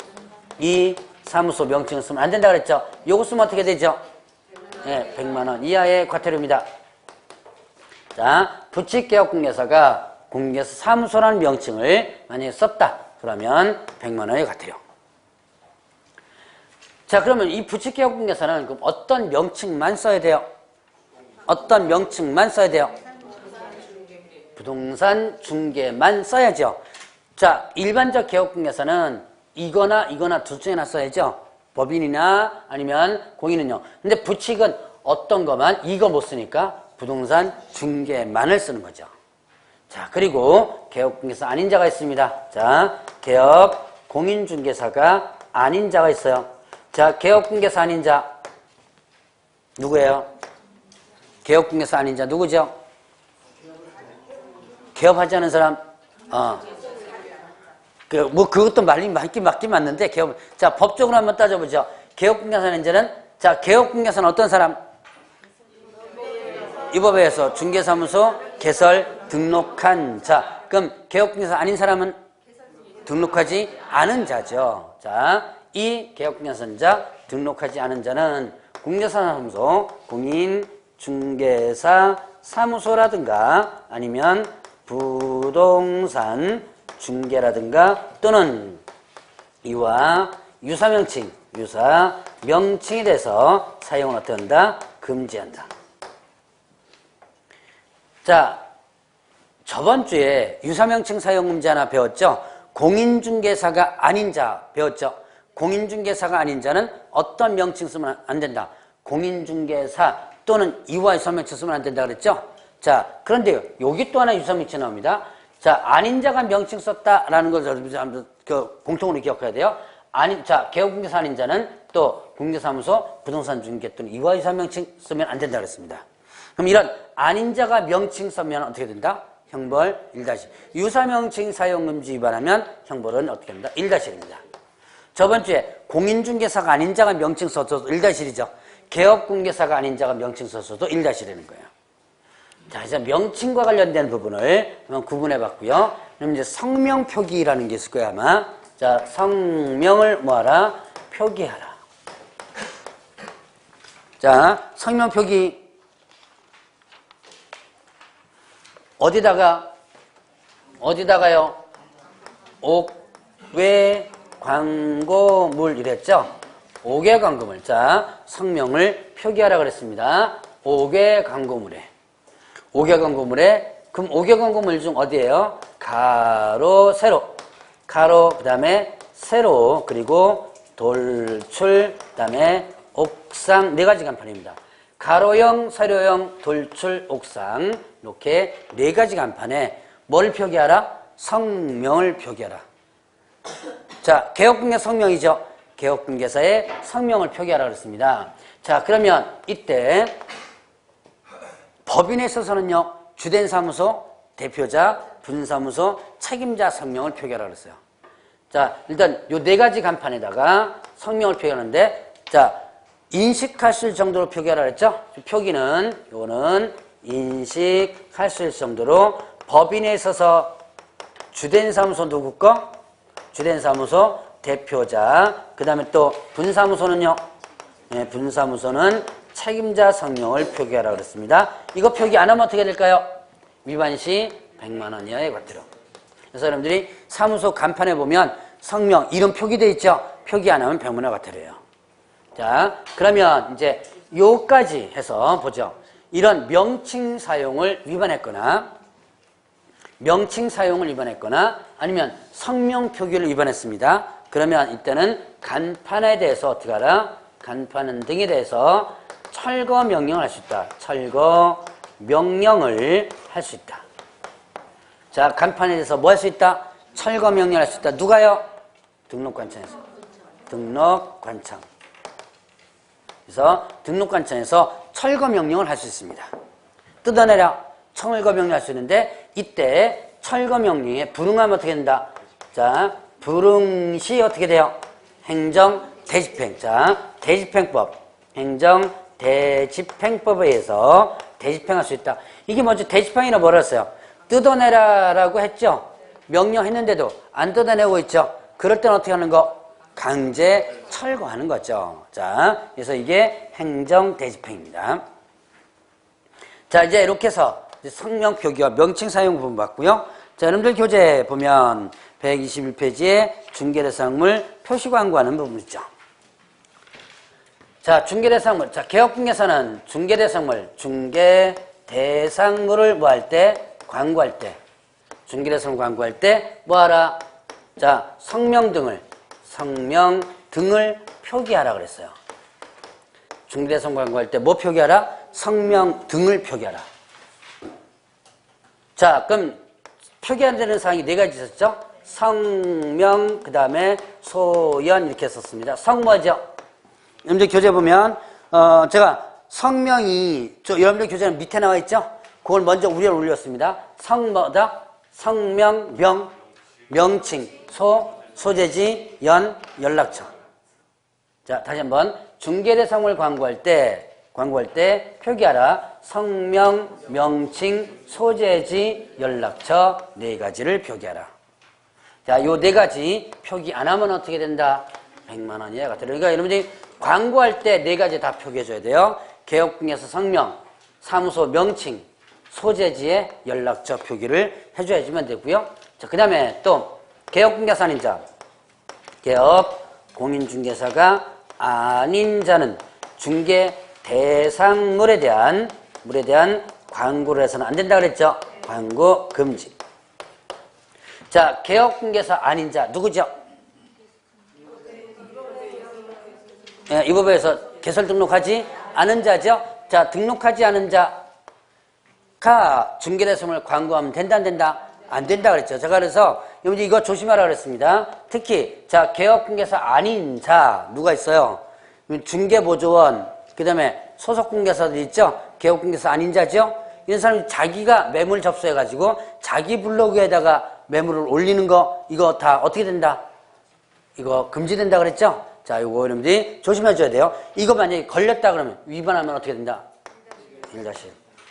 Speaker 1: 이 사무소 명칭을 쓰면 안 된다 그랬죠? 요거 쓰면 어떻게 되죠? 예, 100만 원 이하의 과태료입니다. 자, 부칙개업공개사가 공개사 사무소라는 명칭을 만약에 썼다 그러면 100만 원의 과태료. 자, 그러면 이 부칙개업공개사는 그럼 어떤 명칭만 써야 돼요? 어떤 명칭만 써야 돼요? 부동산 중개만 써야죠. 자, 일반적 개업공개사는 이거나 둘 중에 하나 써야죠. 법인이나 아니면 공인은요. 근데 부칙은 어떤 것만 이거 못 쓰니까 부동산 중개만을 쓰는 거죠. 자, 그리고 개업공개사 아닌 자가 있습니다. 자, 개업 공인중개사가 아닌 자가 있어요. 자, 개업공개사 아닌 자 누구예요? 개업공개사 아닌 자 누구죠? 개업하지 않은 사람? 그것도 맞긴 맞는데, 자, 법적으로 한번 따져보죠. 개업공개사 아닌 자는, 자, 개업공개사는 어떤 사람? 이 법에 의해서 중개사무소 개설 등록한 자. 그럼 개업공개사 아닌 사람은 등록하지 않은 자죠. 자, 이 개업공개사는 자, 등록하지 않은 자는 공개사무소, 공인중개사 사무소라든가 아니면 부동산 중개라든가 또는 이와 유사명칭이 돼서 사용을 어떻게 한다? 금지한다. 자, 저번 주에 유사명칭 사용 금지 하나 배웠죠? 공인중개사가 아닌 자 배웠죠? 공인중개사가 아닌 자는 어떤 명칭 쓰면 안 된다? 공인중개사 또는 이와 유사명칭 쓰면 안 된다 그랬죠? 자, 그런데 여기 또 하나 유사명칭 나옵니다. 자, 아닌 자가 명칭 썼다라는 걸 공통으로 기억해야 돼요. 자, 개업공개사 아닌 자는 또 공개사무소, 부동산 중개 또는 이와 유사명칭 쓰면 안 된다 그랬습니다. 그럼 이런 아닌 자가 명칭 쓰면 어떻게 된다? 형벌 1-. 유사명칭 사용금지 위반하면 형벌은 어떻게 합니다? 1-1입니다. 저번 주에 공인중개사가 아닌 자가 명칭 써서도 1-1이죠. 개업공개사가 아닌 자가 명칭 써서도 1-1이라는 거예요. 자, 이제 명칭과 관련된 부분을 한번 구분해 봤고요. 그럼 이제 성명 표기라는 게 있을 거야, 아마. 자, 성명을 뭐하라? 표기하라. 자, 성명 표기. 어디다가요? 옥외 광고물 이랬죠? 옥외 광고물. 자, 성명을 표기하라 그랬습니다. 옥외 광고물에. 옥외 광고물에, 그럼 옥외 광고물 중 어디예요? 가로, 세로. 가로, 그 다음에 세로, 그리고 돌출, 그 다음에 옥상, 네 가지 간판입니다. 가로형, 세로형, 돌출, 옥상, 이렇게 네 가지 간판에 뭘 표기하라? 성명을 표기하라. 자, 개혁분계 성명이죠. 개혁분계사의 성명을 표기하라 그랬습니다. 자, 그러면 이때 법인에 있어서는요, 주된 사무소, 대표자, 분사무소, 책임자 성명을 표기하라 그랬어요. 자, 일단 요 네 가지 간판에다가 성명을 표기하는데, 자, 인식할 수 있을 정도로 표기하라 그랬죠? 표기는, 요거는 인식할 수 있을 정도로 법인에 있어서 주된 사무소 누구 거? 주된 사무소, 대표자, 그 다음에 또 분사무소는요? 네, 분사무소는 책임자 성명을 표기하라 그랬습니다. 이거 표기 안 하면 어떻게 될까요? 위반 시 100만 원 이하의 과태료. 그래서 여러분들이 사무소 간판에 보면 성명, 이름 표기되어 있죠? 표기 안 하면 100만 원 과태료예요. 자, 그러면 이제 요까지 해서 보죠. 이런 명칭 사용을 위반했거나 아니면 성명 표기를 위반했습니다. 그러면 이때는 간판에 대해서 어떻게 하라? 간판 등에 대해서 철거 명령을 할 수 있다. 철거 명령을 할 수 있다. 자, 간판에 대해서 뭐 할 수 있다? 철거 명령을 할 수 있다. 누가요? 등록관청에서. 등록관청. 그래서 등록관청에서 철거 명령을 할 수 있습니다. 뜯어내라. 철거 명령을 할 수 있는데 이때 철거 명령에 불응하면 어떻게 된다? 자, 불응시 어떻게 돼요? 행정 대집행. 자, 대집행법. 행정 대집행법에 의해서 대집행할 수 있다. 이게 먼저 대집행이라 뭐라 했어요? 뜯어내라라고 했죠? 명령했는데도 안 뜯어내고 있죠? 그럴 때는 어떻게 하는 거? 강제 철거하는 거죠. 자, 그래서 이게 행정 대집행입니다. 자, 이제 이렇게 해서 성명 표기와 명칭 사용 부분 봤고요. 자, 여러분들 교재 보면 121페이지에 중개대상물 표시광고하는 부분 있죠. 자, 중개대상물. 자, 개혁분계사는 중개대상물을 뭐 할 때? 광고할 때. 중개대상물 광고할 때 뭐 하라? 자, 성명 등을 표기하라 그랬어요. 중개대상물 광고할 때 뭐 표기하라? 성명 등을 표기하라. 자, 그럼 표기해야 되는 사항이 네 가지 있었죠? 성명, 그 다음에 소연 이렇게 썼습니다. 성 뭐죠? 여러분들 교재 보면 제가 성명이 여러분들 교재는 밑에 나와 있죠? 그걸 먼저 위에 올렸습니다. 성 뭐다? 성명, 명, 명칭, 소재지, 연, 연락처. 자, 다시 한번 중개대상물 광고할 때 표기하라. 성명, 명칭, 소재지, 연락처 네 가지를 표기하라. 자, 요 네 가지 표기 안 하면 어떻게 된다? 100만 원 이하가 돼요. 그러니까 여러분들이 광고할 때 네 가지 다 표기해줘야 돼요. 개혁분계사 성명, 사무소 명칭, 소재지의 연락처 표기를 해줘야지만 되고요. 자, 그 다음에 또 개혁분계사 아닌 자, 개혁 공인중개사가 아닌 자는 중개 대상물에 대한 광고를 해서는 안 된다 그랬죠? 광고 금지. 자, 개혁분계사 아닌 자 누구죠? 이 법에서 개설 등록하지 않은 자죠? 자, 등록하지 않은 자가 중개대상물 광고하면 된다 안 된다? 안 된다 그랬죠. 제가 그래서 여러분들 이거 조심하라 그랬습니다. 특히 자, 개혁분계사 아닌 자 누가 있어요? 중개보조원, 그 다음에 소속분계사들 있죠? 개혁분계사 아닌 자죠? 이런 사람이 자기가 매물 접수해가지고 자기 블로그에다가 매물을 올리는 거 이거 다 어떻게 된다? 이거 금지된다 그랬죠? 자, 이거 여러분들이 조심해줘야 돼요. 이거 만약에 걸렸다 그러면 위반하면 어떻게 된다? 1-1.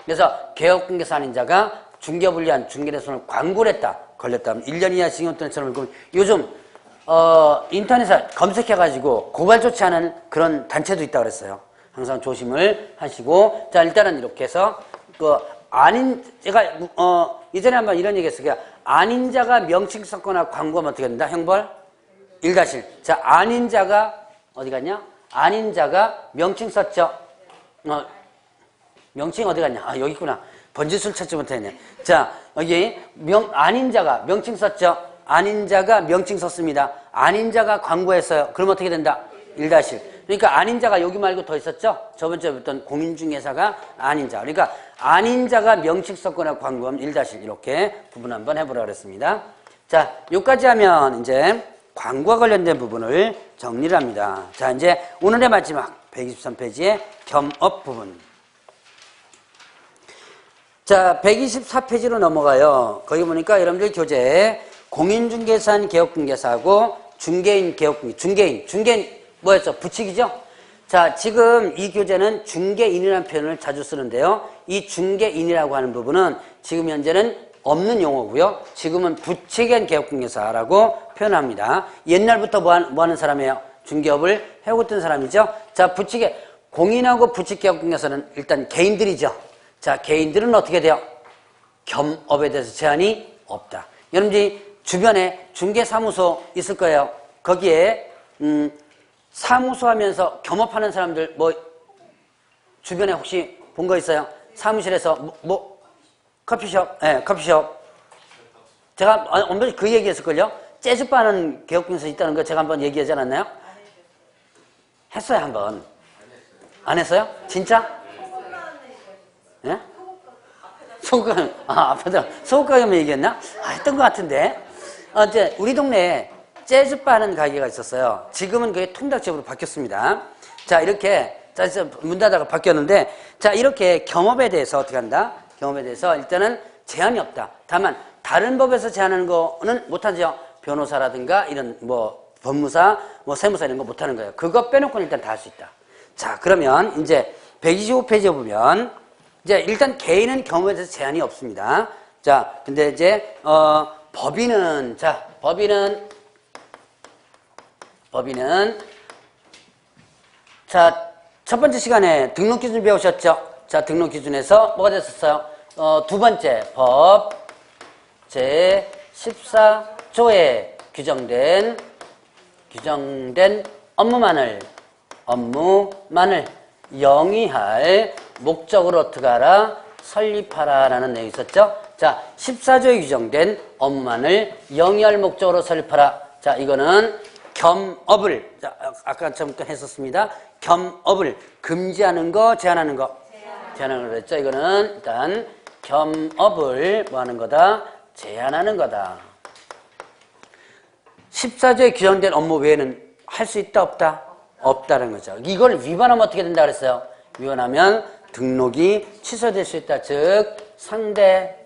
Speaker 1: 그래서 개업공개사 아닌 자가 중개불리한 중개인의 손을 광고를 했다. 걸렸다면 1년 이하 징역 또는 처벌을 받고 요즘 인터넷에 검색해가지고 고발 조치하는 그런 단체도 있다고 그랬어요. 항상 조심을 하시고 자 일단은 이렇게 해서 제가 이전에 한번 이런 얘기 했어요. 아닌 자가 명칭 썼거나 광고하면 어떻게 된다? 형벌 1-1. 자 아닌 자가 어디 갔냐? 아닌 자가 명칭 썼죠. 명칭 어디 갔냐? 아 여기 있구나. 번지수를 찾지 못했네. 자 여기 아닌 자가 명칭 썼죠. 아닌 자가 명칭 썼습니다. 아닌 자가 광고했어요. 그럼 어떻게 된다? 1-1. 그러니까 아닌 자가 여기 말고 더 있었죠? 저번 주에 봤던 공인중개사가 아닌 자. 그러니까 아닌 자가 명칭 썼거나 광고하면 1-1 이렇게 구분 한번 해보라 그랬습니다. 자, 여기까지 하면 이제 광고와 관련된 부분을 정리를 합니다. 자, 이제 오늘의 마지막 123페이지의 겸업 부분. 자, 124페이지로 넘어가요. 거기 보니까 여러분들 교재에 공인중개사인 개업중개사하고 중개인 개업중개, 중개인 뭐였죠? 부칙이죠? 자, 지금 이 교재는 중개인이라는 표현을 자주 쓰는데요. 이 중개인이라고 하는 부분은 지금 현재는 없는 용어고요. 지금은 부칙인 개업중개사라고 표현합니다. 옛날부터 뭐 하는 사람이에요? 중개업을 해오고 있던 사람이죠. 자, 부칙에 공인하고 부칙 개업중개사는 일단 개인들이죠. 자, 개인들은 어떻게 돼요? 겸업에 대해서 제한이 없다. 여러분들이 주변에 중개사무소 있을 거예요. 거기에 사무소 하면서 겸업하는 사람들 뭐 주변에 혹시 본 거 있어요? 사무실에서 커피숍? 네, 커피숍. 제가 언제 그 얘기했을걸요? 재즈바 하는 개업중개사 있다는 거 제가 한번 얘기하지 않았나요? 했어요, 한번. 안 했어요? 진짜? 예? 소극가게, 앞에다 소극가게만 얘기했나? 했던 것 같은데. 이제 우리 동네에 재즈바 하는 가게가 있었어요. 지금은 그게 통닭집으로 바뀌었습니다. 자, 이렇게, 자, 문 닫아가 바뀌었는데, 자, 이렇게 겸업에 대해서 어떻게 한다? 겸업에 대해서 일단은 제한이 없다. 다만, 다른 법에서 제한하는 거는 못하죠. 변호사라든가 이런 법무사, 세무사 이런 거 못하는 거예요. 그거 빼놓고는 일단 다 할 수 있다. 자, 그러면 이제 125페이지에 보면, 이제 일단 개인은 겸업에 대해서 제한이 없습니다. 자, 근데 이제, 법인은, 자, 첫 번째 시간에 등록 기준 배우셨죠? 자, 등록 기준에서 뭐가 됐었어요? 두 번째, 법 제14조에 규정된 업무만을 영위할 목적으로 어떻게 하라? 설립하라 라는 내용이 있었죠? 자, 14조에 규정된 업무만을 영위할 목적으로 설립하라. 자, 이거는 겸업을, 자, 아까 잠깐 했었습니다. 겸업을 금지하는 거, 제한하는 거? 제한하는 거 그랬죠? 이거는 일단 겸업을 뭐 하는 거다? 제한하는 거다. 14조에 규정된 업무 외에는 할 수 있다, 없다? 없다는 거죠. 이걸 위반하면 어떻게 된다 그랬어요? 위반하면 등록이 취소될 수 있다. 즉, 상대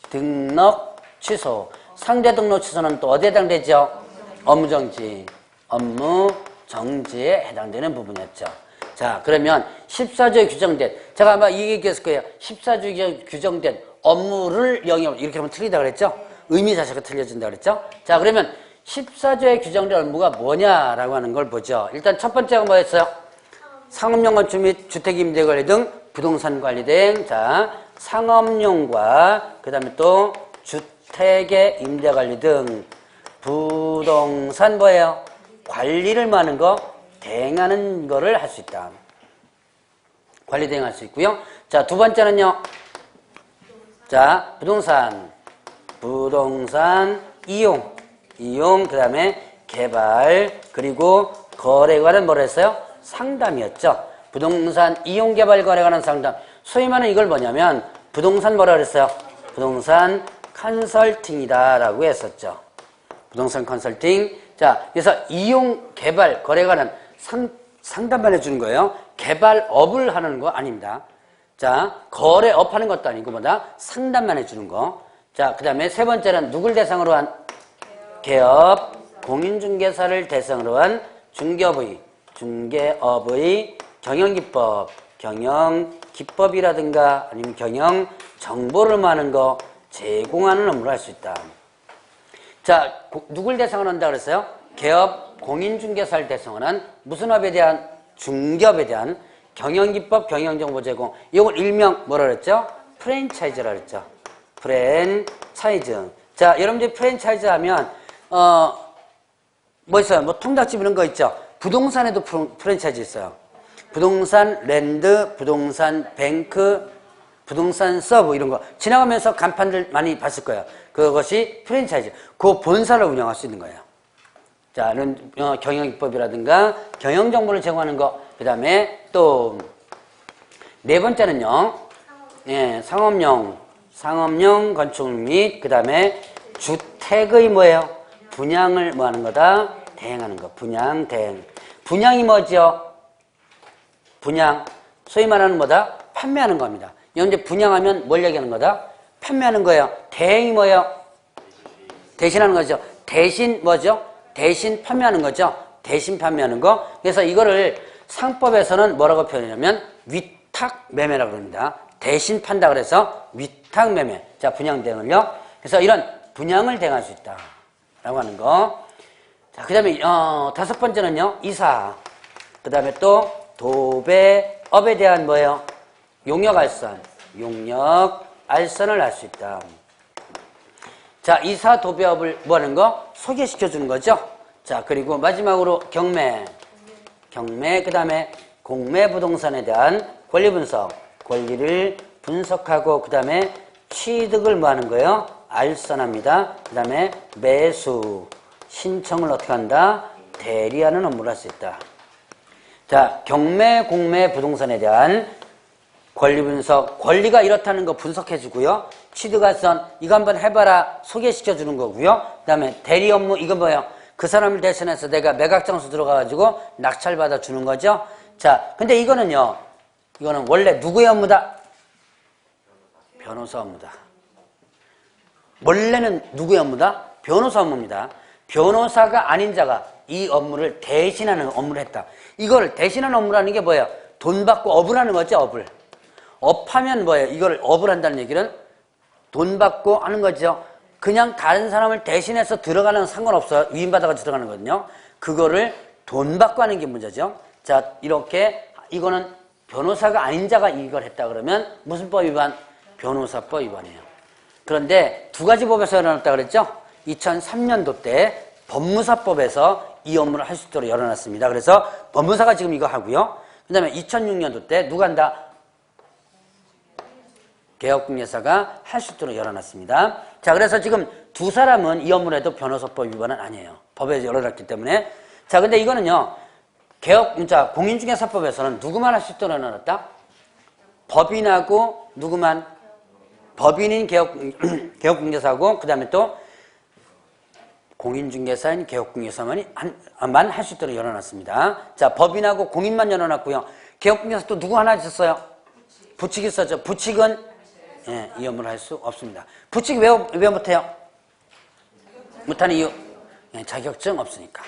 Speaker 1: 등록 취소. 상대 등록 취소는 또 어디에 해당되죠? 업무정지에 해당되는 부분이었죠. 자, 그러면 14조에 규정된, 제가 아마 이 얘기했을 거예요. 14조에 규정된 업무를 영위하고, 이렇게 하면 틀리다 그랬죠? 의미 자체가 틀려진다 그랬죠? 자, 그러면 14조에 규정된 업무가 뭐냐라고 하는 걸 보죠. 일단 첫 번째가 뭐였어요? 상업용 건축 및 주택임대관리 등 부동산 관리 등, 자, 상업용과 그 다음에 또 주택의 임대관리 등 부동산 뭐예요? 관리를 뭐 하는 거? 대행하는 거를 할 수 있다. 관리 대행할 수 있고요. 자, 두 번째는요. 자, 부동산 이용, 그 다음에 개발, 그리고 거래에 관한 뭐라 했어요? 상담이었죠. 부동산 이용 개발 거래에 관한 상담. 소위 말하는 이걸 뭐냐면 부동산 뭐라 그랬어요? 부동산 컨설팅이다 라고 했었죠. 부동산 컨설팅. 자, 그래서 이용 개발 거래에 관한 상담만 해주는 거예요. 개발업을 하는 거 아닙니다. 자, 거래업 하는 것도 아니고 뭐다? 상담만 해주는 거. 자, 그 다음에 세 번째는 누굴 대상으로 한? 개업, 공인중개사를 대상으로 한 중개업의 경영기법 기법이라든가 아니면 경영 정보를 많은 거 제공하는 업무를 할 수 있다. 자, 누굴 대상으로 한다 그랬어요? 개업, 공인중개사를 대상으로 한 무슨 업에 대한? 중개업에 대한 경영기법, 경영정보 제공. 이걸 일명 뭐라 그랬죠? 프랜차이즈라 그랬죠. 프랜차이즈. 자, 여러분들이 프랜차이즈 하면 뭐 있어요? 뭐 통닭집 이런 거 있죠? 부동산에도 프랜차이즈 있어요. 부동산 랜드, 부동산 뱅크, 부동산 서브 이런 거 지나가면서 간판들 많이 봤을 거예요. 그것이 프랜차이즈. 그 본사를 운영할 수 있는 거예요. 자, 이런 경영기법이라든가 경영정보를 제공하는 거. 그 다음에 또 네 번째는요. 예, 상업용 건축 및 그 다음에 주택의 뭐예요? 분양을 뭐 하는 거다? 대행하는 거. 분양, 대행. 분양이 뭐죠? 분양. 소위 말하는 뭐다? 판매하는 겁니다. 현재 분양하면 뭘 얘기하는 거다? 판매하는 거예요. 대행이 뭐예요? 대신하는 거죠. 대신 뭐죠? 대신 판매하는 거죠. 대신 판매하는 거. 그래서 이거를 상법에서는 뭐라고 표현하냐면 위탁 매매라고 합니다. 대신 판다 그래서 위탁 매매. 자, 분양 대행을요. 그래서 이런 분양을 대행할 수 있다. 라고 하는 거. 자, 그 다음에, 다섯 번째는요, 이사. 그 다음에 또 도배업에 대한 뭐예요? 용역 알선. 용역 알선을 할 수 있다. 자, 이사 도배업을 뭐 하는 거? 소개시켜 주는 거죠. 자, 그리고 마지막으로 경매, 그 다음에 공매 부동산에 대한 권리 분석, 권리를 분석하고 그 다음에 취득을 뭐 하는 거예요? 알선합니다. 그 다음에 매수, 신청을 어떻게 한다? 대리하는 업무를 할 수 있다. 자, 경매, 공매 부동산에 대한 권리 분석, 권리가 이렇다는 거 분석해 주고요. 취득알선, 이거 한번 해봐라 소개시켜 주는 거고요. 그 다음에 대리 업무, 이건 뭐예요? 그 사람을 대신해서 내가 매각장소 들어가가지고 낙찰받아 주는 거죠. 자, 근데 이거는 원래 누구의 업무다? 변호사 업무다. 원래는 누구의 업무다? 변호사 업무입니다. 변호사가 아닌 자가 이 업무를 대신하는 업무를 했다. 이거를 대신하는 업무라는 게 뭐예요? 돈 받고 업을 하는 거죠, 업을. 업하면 뭐예요? 이걸 업을 한다는 얘기는 돈 받고 하는 거죠. 그냥 다른 사람을 대신해서 들어가는 건 상관없어요. 위임받아가 들어가는 거거든요. 그거를 돈 받고 하는 게 문제죠. 자, 이렇게 이거는 변호사가 아닌 자가 이걸 했다 그러면 무슨 법 위반? 변호사법 위반이에요. 그런데 두 가지 법에서 열어놨다 그랬죠? 2003년도 때 법무사법에서 이 업무를 할 수 있도록 열어놨습니다. 그래서 법무사가 지금 이거 하고요. 그 다음에 2006년도 때 누가 한다? 개업공개사가 할 수 있도록 열어놨습니다. 자, 그래서 지금 두 사람은 이 업무를 해도 변호사법 위반은 아니에요. 법에서 열어놨기 때문에. 자, 근데 이거는요, 공인중개사법에서는 누구만 할 수 있도록 열어놨다? 법인하고 누구만? 법인인 개업공개사고, 그 다음에 또 공인중개사인 개업공개사만 할 수 있도록 열어놨습니다. 자, 법인하고 공인만 열어놨고요. 개업공개사 또 누구 하나 있었어요? 부칙이 있었죠. 부칙은 예, 이 업무를 할 수 없습니다. 부칙 왜 못해요? 못하는 이유? 예, 자격증 없으니까.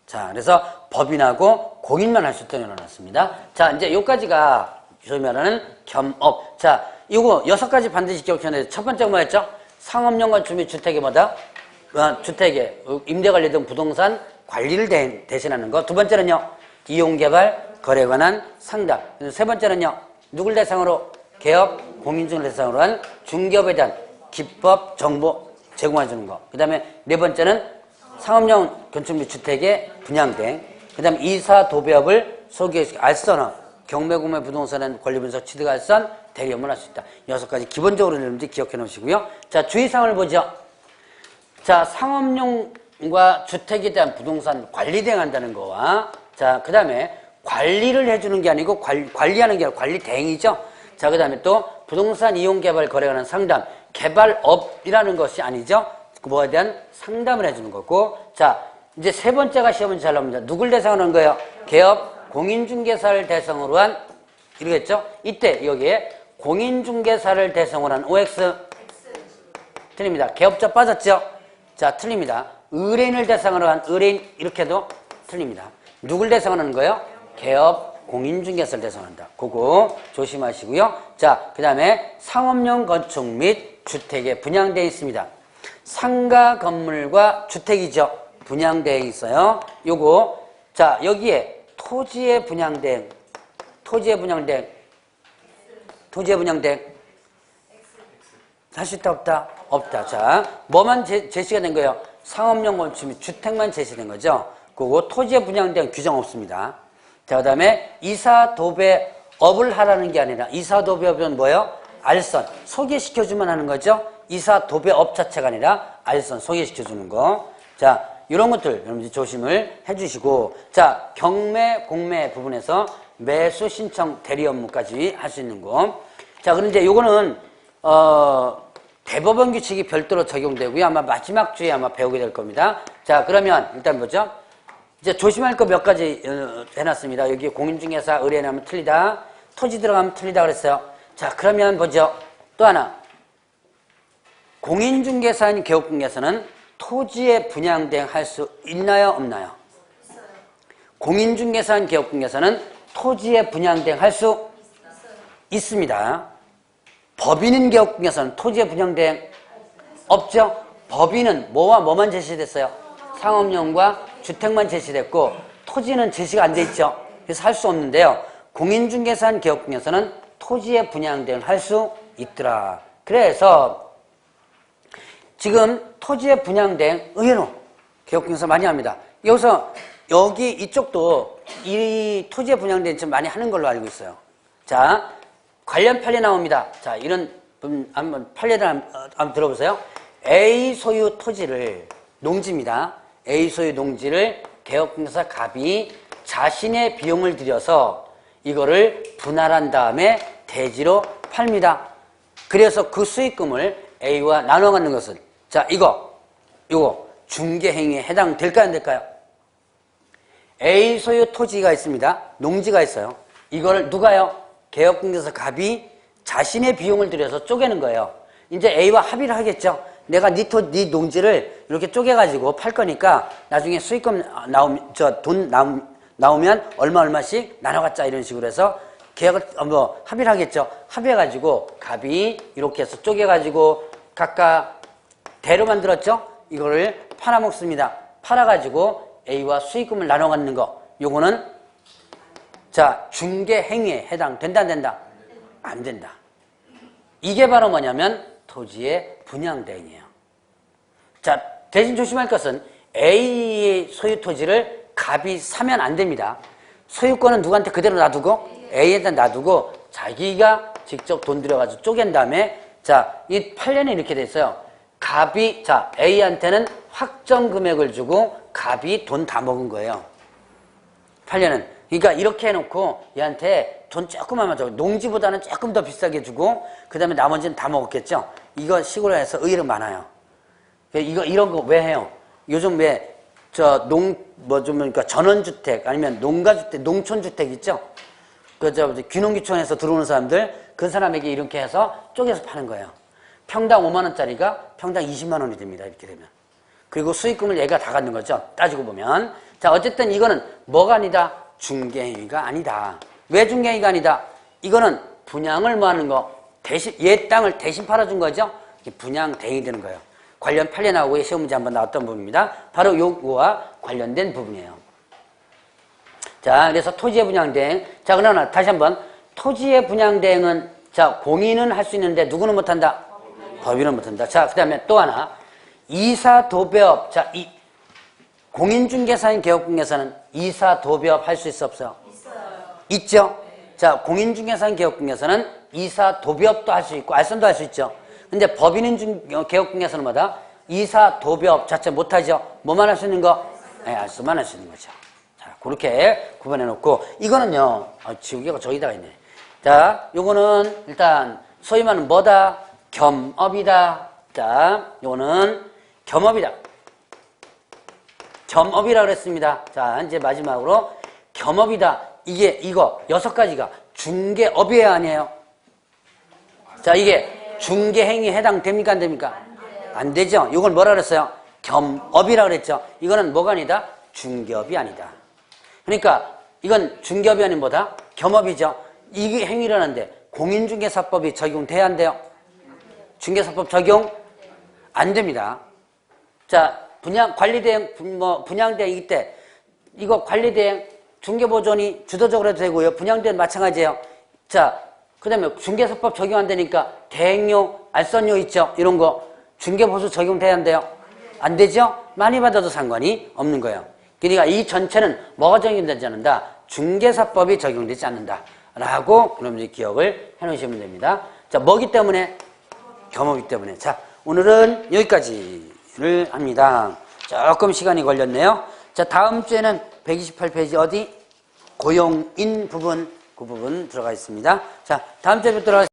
Speaker 1: 자, 그래서 법인하고 공인만 할 수 있도록 열어놨습니다. 자, 이제 요까지가 소위 말하는 겸업. 자, 요거 6가지 반드시 기억해야 돼요. 첫 번째가 뭐였죠? 상업용 건축 및 주택의 뭐다? 주택의 임대관리 등 부동산 관리를 대신하는 거. 두 번째는요, 이용개발, 거래에 관한 상담. 세 번째는요, 누굴 대상으로? 개업, 공인중개사를 대상으로 한 중개업에 대한 기법, 정보 제공해주는 거. 그 다음에 네 번째는 상업용 건축 및 주택의 분양대행. 그 다음에 이사, 도배업을 소개시키고 알선업, 경매, 공매, 부동산은 권리분석, 취득, 알선, 대리 업무를 할 수 있다. 6가지 기본적으로 여러분들이 기억해 놓으시고요. 자, 주의사항을 보죠. 자, 상업용과 주택에 대한 부동산 관리 대행한다는 거와, 자, 그 다음에 관리를 해주는 게 아니고 관리하는 게 아니라 관리 대행이죠. 자, 그 다음에 또 부동산 이용 개발 거래에 관한 상담, 개발업이라는 것이 아니죠. 그거에 대한 상담을 해주는 거고. 자, 이제 세 번째가 시험 문제 잘 나옵니다. 누굴 대상으로 한 거예요? 개업, 공인중개사를 대상으로 한, 이러겠죠? 이때 여기에 공인중개사를 대상으로 한 OX 틀립니다. 개업자 빠졌죠? 자, 틀립니다. 의뢰인을 대상으로 한 의뢰인 이렇게도 틀립니다. 누굴 대상으로 하는 거예요? 개업, 공인중개사를 대상한다. 그거 조심하시고요. 자, 그 다음에 상업용 건축 및 주택에 분양되어 있습니다. 상가 건물과 주택이죠. 분양되어 있어요. 요거, 자, 여기에 토지에 분양된, 할 수 있다, 없다? 없다. 자, 뭐만 제시가 된 거예요? 상업용 건축 및 주택만 제시된 거죠. 그거 토지에 분양된 규정 없습니다. 자, 그 다음에 이사도배업을 하라는 게 아니라, 이사도배업은 뭐예요? 알선. 소개시켜주면 하는 거죠. 이사도배업 자체가 아니라 알선. 소개시켜주는 거. 자, 이런 것들 여러분들 조심을 해주시고, 자, 경매, 공매 부분에서 매수 신청 대리 업무까지 할 수 있는 거. 자, 그런데 요거는, 대법원 규칙이 별도로 적용되고요. 아마 마지막 주에 아마 배우게 될 겁니다. 자, 그러면 일단 보죠. 이제 조심할 거 몇 가지 해놨습니다. 여기 공인중개사 의뢰하면 틀리다. 토지 들어가면 틀리다 그랬어요. 자, 그러면 보죠. 또 하나. 공인중개사인 개업공개사는 토지에 분양대행 할 수 있나요? 없나요? 있어요. 공인중개사인 개업공개사는 토지에 분양대행 할 수 있습니다. 법인인 개업공개사는 토지에 분양대행 없죠? 법인은 뭐와 뭐만 제시됐어요? 상업용과 주택만 제시됐고 토지는 제시가 안 돼 있죠. 그래서 할 수 없는데요. 공인중개사인 개업공개사는 토지에 분양대행을 할 수 있더라. 그래서 지금 토지에 분양대행 의외로 개업공개사 많이 합니다. 여기서 여기 이쪽도 이 토지에 분양대행 좀 많이 하는 걸로 알고 있어요. 자, 관련 판례 나옵니다. 자, 이런 한번 판례를 한번 들어보세요. A 소유 토지를 농지입니다. A 소유 농지를 개업공개사 갑이 자신의 비용을 들여서 이거를 분할한 다음에 대지로 팔립니다. 그래서 그 수익금을 A와 나눠 갖는 것은, 자, 요거 중개행위에 해당될까요, 안 될까요? A 소유 토지가 있습니다. 농지가 있어요. 이걸 누가요? 개업공개사 갑이 자신의 비용을 들여서 쪼개는 거예요. 이제 A와 합의를 하겠죠. 내가 네 농지를 이렇게 쪼개가지고 팔 거니까 나중에 수익금 돈 나오면 얼마씩 나눠 갖자 이런 식으로 해서 계약을 합의를 하겠죠. 합의해가지고 갑이 이렇게 해서 쪼개가지고 각각 대로 만들었죠. 이거를 팔아먹습니다. 팔아가지고 A와 수익금을 나눠 갖는 거. 요거는 자, 중개행위에 해당된다, 안 된다? 안 된다. 이게 바로 뭐냐면 토지의 분양대행이에요. 자, 대신 조심할 것은 A의 소유 토지를 갑이 사면 안 됩니다. 소유권은 누구한테 그대로 놔두고 A에다 놔두고 자기가 직접 돈 들여가지고 쪼갠 다음에, 자, 이 판례는 이렇게 돼 있어요. 갑이, 자, A한테는 확정 금액을 주고 갑이 돈 다 먹은 거예요. 판례는. 그러니까 이렇게 해놓고 얘한테 돈 조금만 줘. 농지보다는 조금 더 비싸게 주고 그 다음에 나머지는 다 먹었겠죠. 이거 시골에서 의외로 많아요. 이런 거 왜 해요? 요즘 왜 그러니까 전원주택 아니면 농가주택, 농촌주택 있죠? 귀농귀촌에서 들어오는 사람들, 그 사람에게 이렇게 해서 쪼개서 파는 거예요. 평당 5만 원짜리가 평당 20만 원이 됩니다. 이렇게 되면. 그리고 수익금을 얘가 다 갖는 거죠. 따지고 보면. 자, 어쨌든 이거는 뭐가 아니다? 중개행위가 아니다. 왜 중개행위가 아니다? 이거는 분양을 뭐 하는 거? 대신, 얘 땅을 대신 팔아준 거죠? 분양 대행이 되는 거예요. 관련 판례 나오고 시험 문제 한번 나왔던 부분입니다. 바로 요거와 관련된 부분이에요. 자, 그래서 토지의 분양대행. 자, 그러나 다시 한번. 토지의 분양대행은, 자, 공인은 할 수 있는데 누구는 못한다? 법인은 못한다. 자, 그 다음에 또 하나. 이사도배업. 자, 공인중개사인 개업공개사는 이사도배업 할 수 있어, 없어요? 있어요. 있죠? 네. 자, 공인중개사인 개업공개사는 이사도배업도 할 수 있고 알선도 할 수 있죠. 근데 법인인 개업공개사는 뭐다? 이사도배업 자체 못하죠? 뭐만 할 수 있는 거? 네, 알선만 할 수 있는 거죠. 자, 그렇게 구분해 놓고, 이거는요, 지우개가 저기다가 있네. 자, 요거는 일단 소위 말하는 뭐다? 겸업이다. 자, 요거는 겸업이다. 겸업이라고 그랬습니다. 자, 이제 마지막으로 겸업이다. 이거 6가지가 중개업이에요, 아니에요? 자, 이게 중개행위에 해당됩니까, 안 됩니까? 안 되죠. 이걸 뭐라 그랬어요? 겸업이라고 그랬죠. 이거는 뭐가 아니다? 중개업이 아니다. 그러니까 이건 중개업이 아닌 뭐다? 겸업이죠. 이게 행위라는데 공인중개사법이 적용돼야 안 돼요? 중개사법 적용 안 됩니다. 자, 관리대행, 분양대행 이때 이거 관리대행 중개보존이 주도적으로 해도 되고요. 분양대행 마찬가지예요. 자, 그 다음에 중개사법 적용 안 되니까 대행료, 알선료 있죠? 이런 거 중개보수 적용돼야 안 돼요? 안 되죠? 많이 받아도 상관이 없는 거예요. 그러니까 이 전체는 뭐가 적용되지 않는다? 중개사법이 적용되지 않는다. 라고 그럼 기억을 해 놓으시면 됩니다. 자, 뭐기 때문에? 겸업이기 때문에. 자, 오늘은 여기까지를 합니다. 조금 시간이 걸렸네요. 자, 다음 주에는 128페이지 어디? 고용인 부분, 그 부분 들어가 있습니다. 자, 다음 주에 뵙도록 하겠습니다.